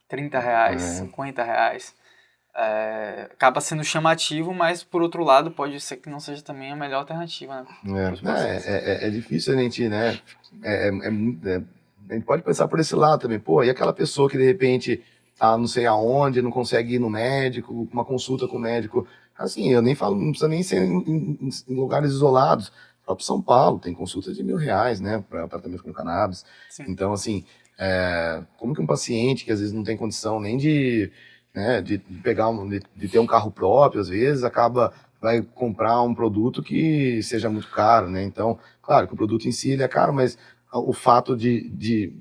R$30, R$50, acaba sendo chamativo, mas por outro lado pode ser que não seja também a melhor alternativa, né? É difícil a gente, né? A gente pode pensar por esse lado também. Pô, e aquela pessoa que de repente tá não sei aonde, não consegue ir no médico, uma consulta com o médico Assim, eu nem falo, não precisa nem ser em lugares isolados. O próprio São Paulo tem consulta de R$ 1.000, né, para tratamento com cannabis. Sim. Então, assim, como que um paciente que às vezes não tem condição nem de, né, de pegar de ter um carro próprio, às vezes, vai comprar um produto que seja muito caro, né? Então, claro que o produto em si ele é caro, mas o fato de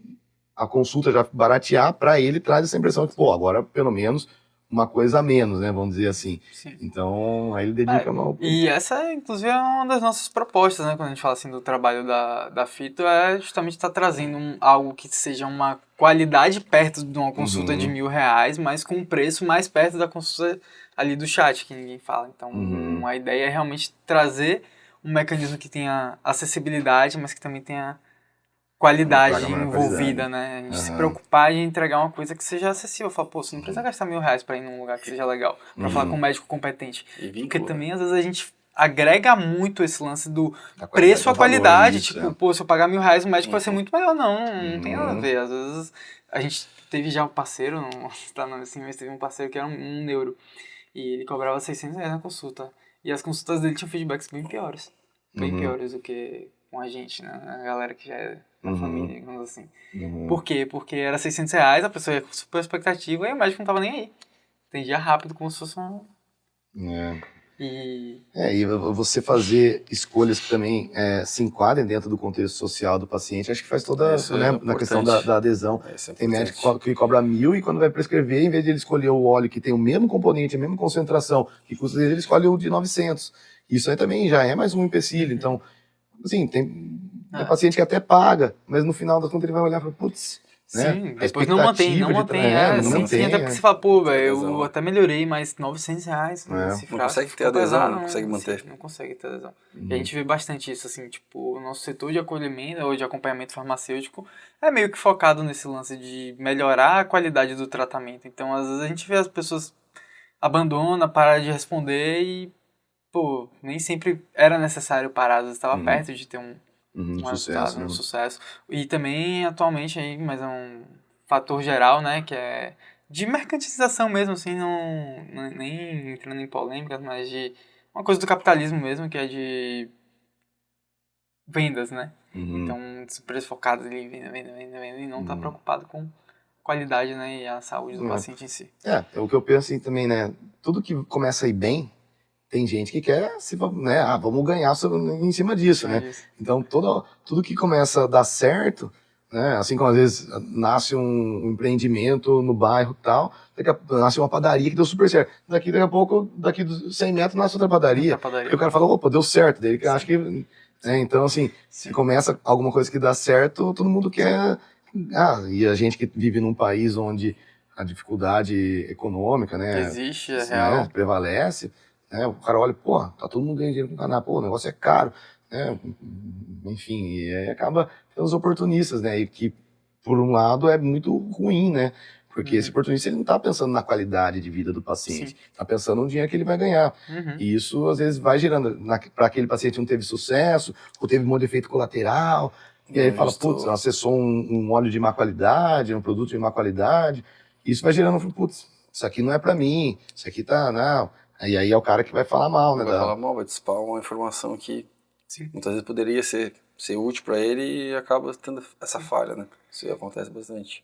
a consulta já baratear para ele traz essa impressão de, pô, agora pelo menos uma coisa a menos, né? Vamos dizer assim. Sim. Então, aí ele dedica E essa, inclusive, é uma das nossas propostas, né? Quando a gente fala assim do trabalho da Fito, é justamente estar trazendo algo que seja uma qualidade perto de uma consulta de R$ 1.000, mas com um preço mais perto da consulta ali do chat, que ninguém fala. Então, a ideia é realmente trazer um mecanismo que tenha acessibilidade, mas que também tenha qualidade envolvida, né? A gente se preocupar em entregar uma coisa que seja acessível. Falar, pô, você não precisa gastar R$ 1.000 pra ir num lugar que seja legal, pra falar com um médico competente. Porque também, às vezes, a gente agrega muito esse lance do preço à qualidade. Tipo, pô, se eu pagar R$ 1.000, o médico vai ser muito melhor. Não tem nada a ver. Às vezes, a gente teve já um parceiro, não tá nome assim, mas teve um parceiro que era um neuro. E ele cobrava R$ 600 na consulta. E as consultas dele tinham feedbacks bem piores. Bem piores do que com a gente, né? A galera que já é da família, digamos assim. Por quê? Porque era R$ 600, a pessoa ia com super expectativa e o médico não tava nem aí. Entendia rápido, como se fosse um... E você fazer escolhas que também se enquadrem dentro do contexto social do paciente, acho que faz toda, né, na questão da adesão. Tem médico que cobra 1.000 e quando vai prescrever, em vez de ele escolher o óleo que tem o mesmo componente, a mesma concentração, que custa dele, ele escolhe o de 900. Isso aí também já é mais um empecilho. Então, assim, tem paciente que até paga, mas no final da conta ele vai olhar e falar, putz, né? Sim, depois não mantém. Até porque você fala, pô, velho, eu até melhorei, mas R$ 900 não consegue ter adesão, não consegue manter. Sim, não consegue ter adesão. E a gente vê bastante isso, assim, tipo, o nosso setor de acolhimento ou de acompanhamento farmacêutico é meio que focado nesse lance de melhorar a qualidade do tratamento. Então, às vezes a gente vê as pessoas abandonam, param de responder e, pô, nem sempre era necessário parar, às vezes estava perto de ter um resultado, um sucesso. E também, atualmente, aí, mas é um fator geral, né, que é de mercantilização mesmo, assim, nem entrando em polêmicas, mas de uma coisa do capitalismo mesmo, que é de vendas, né? Então, preço focado ali, venda, e não tá preocupado com qualidade, né, e a saúde do paciente em si. O que eu penso assim também, né, tudo que começa a ir bem, tem gente que quer, né, vamos ganhar em cima disso, né? Então, tudo que começa a dar certo, né, assim como às vezes nasce um empreendimento no bairro e tal, nasce uma padaria que deu super certo. Daqui a pouco, daqui dos 100 metros, nasce outra padaria. E o cara fala, opa, deu certo. Daí ele acha que... né, então, assim, se começa alguma coisa que dá certo, todo mundo quer... e a gente que vive num país onde a dificuldade econômica, né, existe, é real. Né, prevalece... o cara olha, pô, tá todo mundo ganhando dinheiro com cannabis, pô, o negócio é caro, né? Enfim, e aí acaba tendo os oportunistas, né? E que, por um lado, é muito ruim, né? Porque esse oportunista ele não tá pensando na qualidade de vida do paciente, tá pensando no dinheiro que ele vai ganhar. E isso, às vezes, vai gerando, para aquele paciente que não teve sucesso, ou teve um monte de efeito colateral, e aí ele fala, putz, acessou um óleo de má qualidade, um produto de má qualidade, e isso vai gerando, putz, isso aqui não é para mim, isso aqui tá, não... E aí é o cara que vai falar mal, né? Vai falar mal, vai dissipar uma informação que muitas vezes poderia ser útil para ele e acaba tendo essa falha, né? Isso acontece bastante.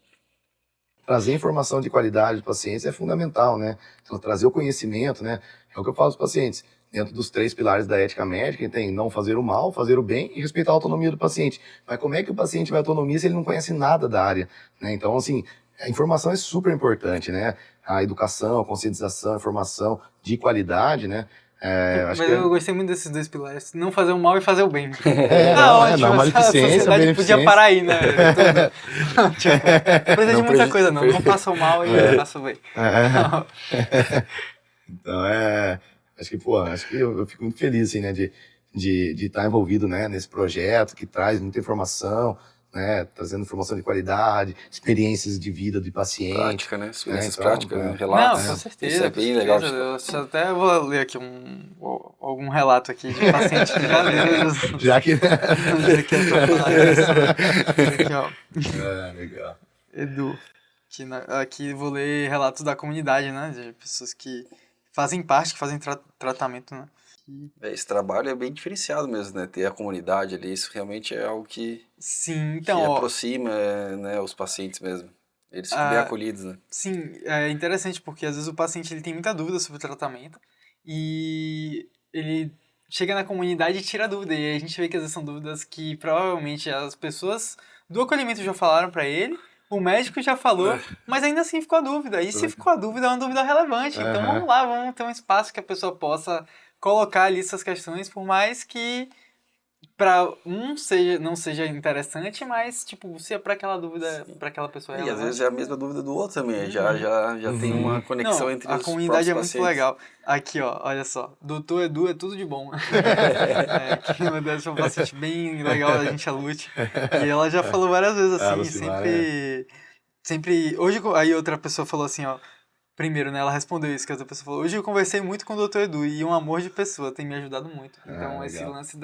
Trazer informação de qualidade dos pacientes é fundamental, né? Então, trazer o conhecimento, né? É o que eu falo aos pacientes. Dentro dos 3 pilares da ética médica, tem não fazer o mal, fazer o bem e respeitar a autonomia do paciente. Mas como é que o paciente vai autonomia se ele não conhece nada da área, né? Então, assim, a informação é super importante, né? A educação, a conscientização, a informação de qualidade, né? Mas eu gostei muito desses 2 pilares. Não fazer o mal e fazer o bem. Não, maleficência, a sociedade podia parar aí, né? Não precisa de muita coisa, não. Não faça o mal e faça o bem. Então, acho que eu fico muito feliz, assim, né? De estar envolvido, né, nesse projeto que traz muita informação, né, trazendo informação de qualidade, experiências de vida de paciente. Prática, né? Experiências práticas, né? Relatos. Não, com certeza. Isso é bem legal. Eu até vou ler aqui algum relato aqui de paciente que já leu. Já que... Aqui, ó. Legal. Edu. Aqui vou ler relatos da comunidade, né, de pessoas que fazem parte, que fazem tratamento, né? Esse trabalho é bem diferenciado mesmo, né? Ter a comunidade ali, isso realmente é algo Sim, que então, ó, aproxima, né, os pacientes mesmo. Eles ficam bem a, acolhidos, né? sim, é interessante porque às vezes o paciente ele tem muita dúvida sobre o tratamento e ele chega na comunidade e tira a dúvida. E aí a gente vê que às vezes são dúvidas que provavelmente as pessoas do acolhimento já falaram pra ele, o médico já falou, mas ainda assim ficou a dúvida. E se ficou a dúvida, é uma dúvida relevante. Então vamos lá, vamos ter um espaço que a pessoa possa colocar ali suas questões, por mais que pra não seja interessante, mas, tipo, se é pra aquela dúvida, pra aquela pessoa E às vezes relevante. é a mesma dúvida do outro também, já tem uma Uhum. conexão Não, entre a os comunidade próprios é muito pacientes. legal. Aqui, ó, olha só. Doutor Edu é tudo de bom. Que uma dessas é uma paciente bem legal da gente, a Lute. E ela já falou várias vezes A assim, Lucimar, é. sempre. Hoje, aí outra pessoa falou assim, ó. Primeiro, né, ela respondeu isso, que a outra pessoa falou. Hoje eu conversei muito com o Dr. Edu e um amor de pessoa, tem me ajudado muito. Então, esse Legal. lance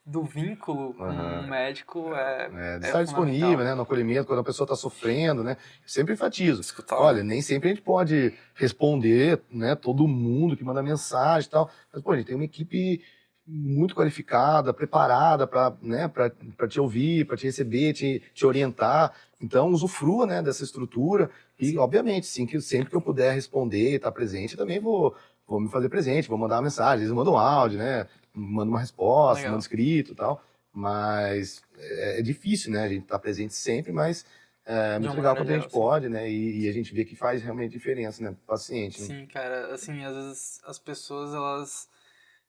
do vínculo com o Aham. médico De é estar disponível, fundamental. né, no acolhimento, quando a pessoa está sofrendo, né? Sempre enfatizo. Escutar, Olha, né? nem sempre a gente pode responder, né, todo mundo que manda mensagem e tal, mas, pô, a gente tem uma equipe muito qualificada, preparada para, né, para te ouvir, para te receber, te orientar. Então, usufrua, né, dessa estrutura e, obviamente, sim, que sempre que eu puder responder, estar presente, eu também vou me fazer presente, vou mandar uma mensagem, às vezes eu mando um áudio, né, mando uma resposta, Legal. mando escrito e tal. Mas é difícil, né? A gente tá presente sempre, mas é De muito uma legal maneira quando a gente geral, sim. pode, né? E a gente vê que faz realmente diferença, né? Pro paciente, né? Sim, cara, assim, às vezes as pessoas, elas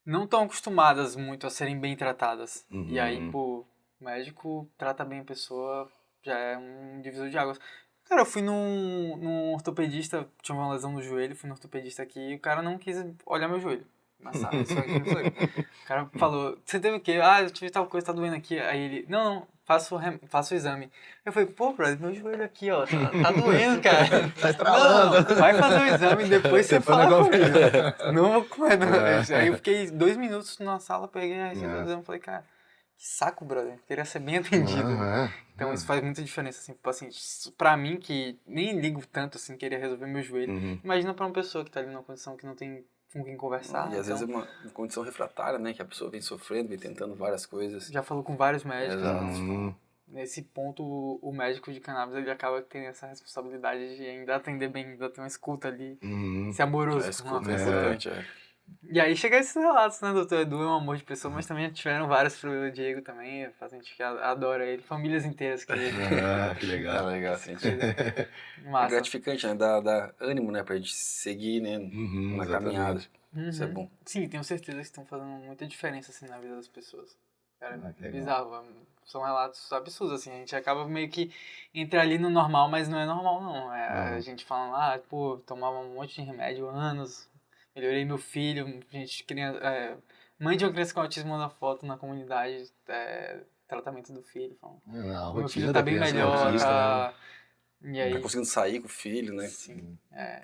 não estão acostumadas muito a serem bem tratadas. E aí, Uhum. pô, o médico trata bem a pessoa, já é um divisor de águas. Cara, eu fui num ortopedista, tinha uma lesão no joelho, fui no ortopedista aqui e o cara não quis olhar meu joelho. Mas sabe, isso aqui não sou eu. O cara falou, você teve o quê? Ah, eu tive tal coisa, tá doendo aqui. Aí ele, não, faço o exame. Eu falei, pô, brother, meu joelho aqui, ó, tá doendo, cara. Tá estralando. Não, vai fazer o exame e depois você Depois fala nós comigo. Não vou comer, não. É. Aí eu fiquei 2 minutos na sala, peguei a receita do É. exame e falei, cara, que saco, brother. Queria ser bem atendido. Aham. Então isso faz muita diferença, assim, pro paciente. Pra mim, que nem ligo tanto, assim, queria resolver meu joelho. Uhum. Imagina pra uma pessoa que tá ali numa condição que não tem com quem conversar. E às Então, vezes é uma condição refratária, né? Que a pessoa vem sofrendo, vem tentando várias coisas. já falou com vários médicos. Exato. Então, nesse ponto, o médico de cannabis, ele acaba tendo essa responsabilidade de ainda atender bem, ainda ter uma escuta ali, Uhum. ser amoroso A com uma escuta é pessoa. importante, E aí chega esses relatos, né? Doutor Edu é um amor de pessoa, mas também tiveram vários pro Diego também, a gente que adora ele, famílias inteiras que Ah, que É legal. legal, assim. É massa. gratificante, né? Dá ânimo, né? Pra gente seguir, né? Uhum, Na exatamente. caminhada. Uhum. Isso é bom. Sim, tenho certeza que estão fazendo muita diferença assim na vida das pessoas. Cara, Ah, que legal. bizarro. São relatos absurdos, assim. A gente acaba meio que entra ali no normal, mas não é normal, não. A gente falando, pô, tomava um monte de remédio há anos, melhorei meu filho, mãe de uma criança com autismo manda foto na comunidade, tratamento do filho, falando, A meu rotina filho da tá bem criança melhor, autista, né? tá... E Tá aí, conseguindo sair com o filho, né? sim,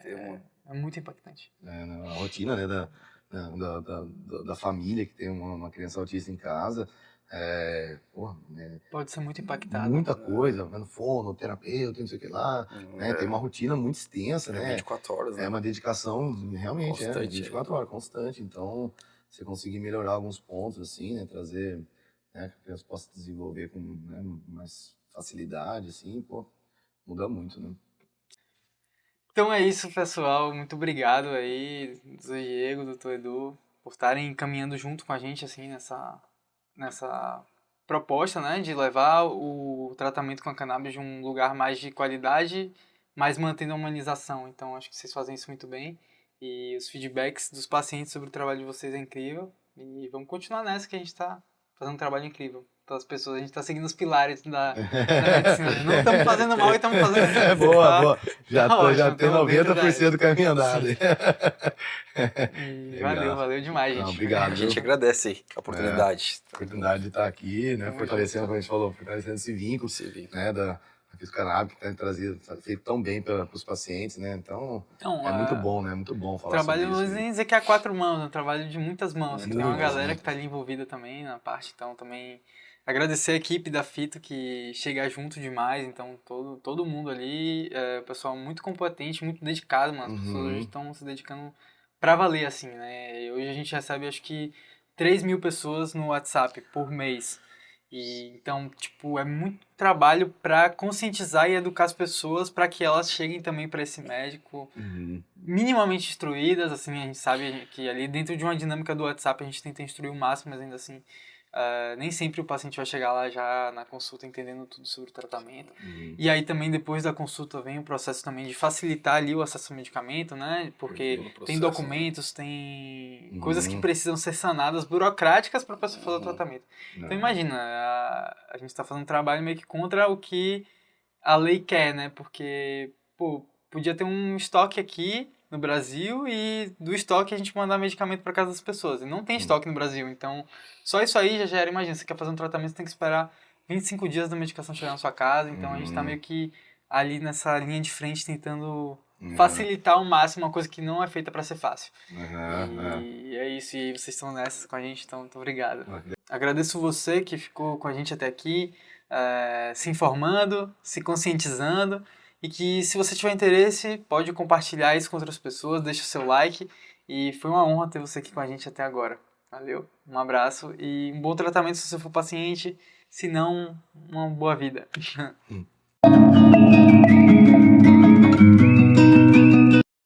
Ter uma... é muito impactante. A rotina, né, da família que tem uma criança autista em casa, Pode ser muito impactado. muita coisa, vai no fono, terapeuta, não sei o que lá, né, tem uma rotina muito extensa, É né, 24 horas, né? é uma dedicação realmente, Constante, 24 horas, constante, então você conseguir melhorar alguns pontos, assim, né, trazer, né, que a criança possa desenvolver com, né, mais facilidade, assim, pô, muda muito, né. Então é isso, pessoal. Muito obrigado aí, Dr. Diego, Dr. Edu, por estarem caminhando junto com a gente, assim, nessa proposta, né, de levar o tratamento com a cannabis de um lugar mais de qualidade, mas mantendo a humanização. Então, acho que vocês fazem isso muito bem. E os feedbacks dos pacientes sobre o trabalho de vocês é incrível. E vamos continuar nessa, que a gente está fazendo um trabalho incrível. Para as pessoas, a gente está seguindo os pilares da medicina. Não estamos fazendo mal e estamos fazendo bem. É boa, tá? boa. Já Ótimo, tem tamo dentro 90% do caminho andado. E Legal. valeu demais, gente. Não, obrigado, A gente viu? agradece aí a oportunidade. A oportunidade de estar aqui, né? Tamo Fortalecendo, junto. como a gente falou, fortalecendo esse vínculo, Esse vínculo. né? Da Fisiocanab, que tem trazido, feito tão bem para os pacientes, né? Então, é muito bom, né? Muito bom falar Trabalho, não sobre vou isso. nem dizer que é a 4 mãos, é um trabalho de muitas mãos. Tem uma Muitas, galera muitas. que está ali envolvida também na parte, então também agradecer a equipe da Fito que chega junto demais, então todo mundo ali, o pessoal muito competente, muito dedicado, mano. As pessoas hoje estão se dedicando pra valer, assim, né? Hoje a gente recebe, acho que, 3.000 pessoas no WhatsApp por mês. E, então, tipo, é muito trabalho para conscientizar e educar as pessoas para que elas cheguem também para esse médico minimamente instruídas, assim, a gente sabe que ali dentro de uma dinâmica do WhatsApp a gente tenta instruir o máximo, mas ainda assim, nem sempre o paciente vai chegar lá já na consulta entendendo tudo sobre o tratamento. E aí também depois da consulta vem o processo também de facilitar ali o acesso ao medicamento, né? Porque tem documentos, tem coisas que precisam ser sanadas, burocráticas para a pessoa fazer o tratamento. Então imagina, a gente está fazendo um trabalho meio que contra o que a lei quer, né? Porque, pô, podia ter um estoque aqui no Brasil e do estoque a gente mandar medicamento para casa das pessoas. E não tem estoque no Brasil, então só isso aí já gera, imagina, você quer fazer um tratamento, você tem que esperar 25 dias da medicação chegar na sua casa, então a gente está meio que ali nessa linha de frente tentando facilitar ao máximo uma coisa que não é feita para ser fácil. E é isso, e aí vocês estão nessas com a gente, então muito obrigado. Agradeço você que ficou com a gente até aqui, se informando, se conscientizando, e que se você tiver interesse, pode compartilhar isso com outras pessoas, deixa o seu like, e foi uma honra ter você aqui com a gente até agora. Valeu, um abraço e um bom tratamento se você for paciente, se não, uma boa vida.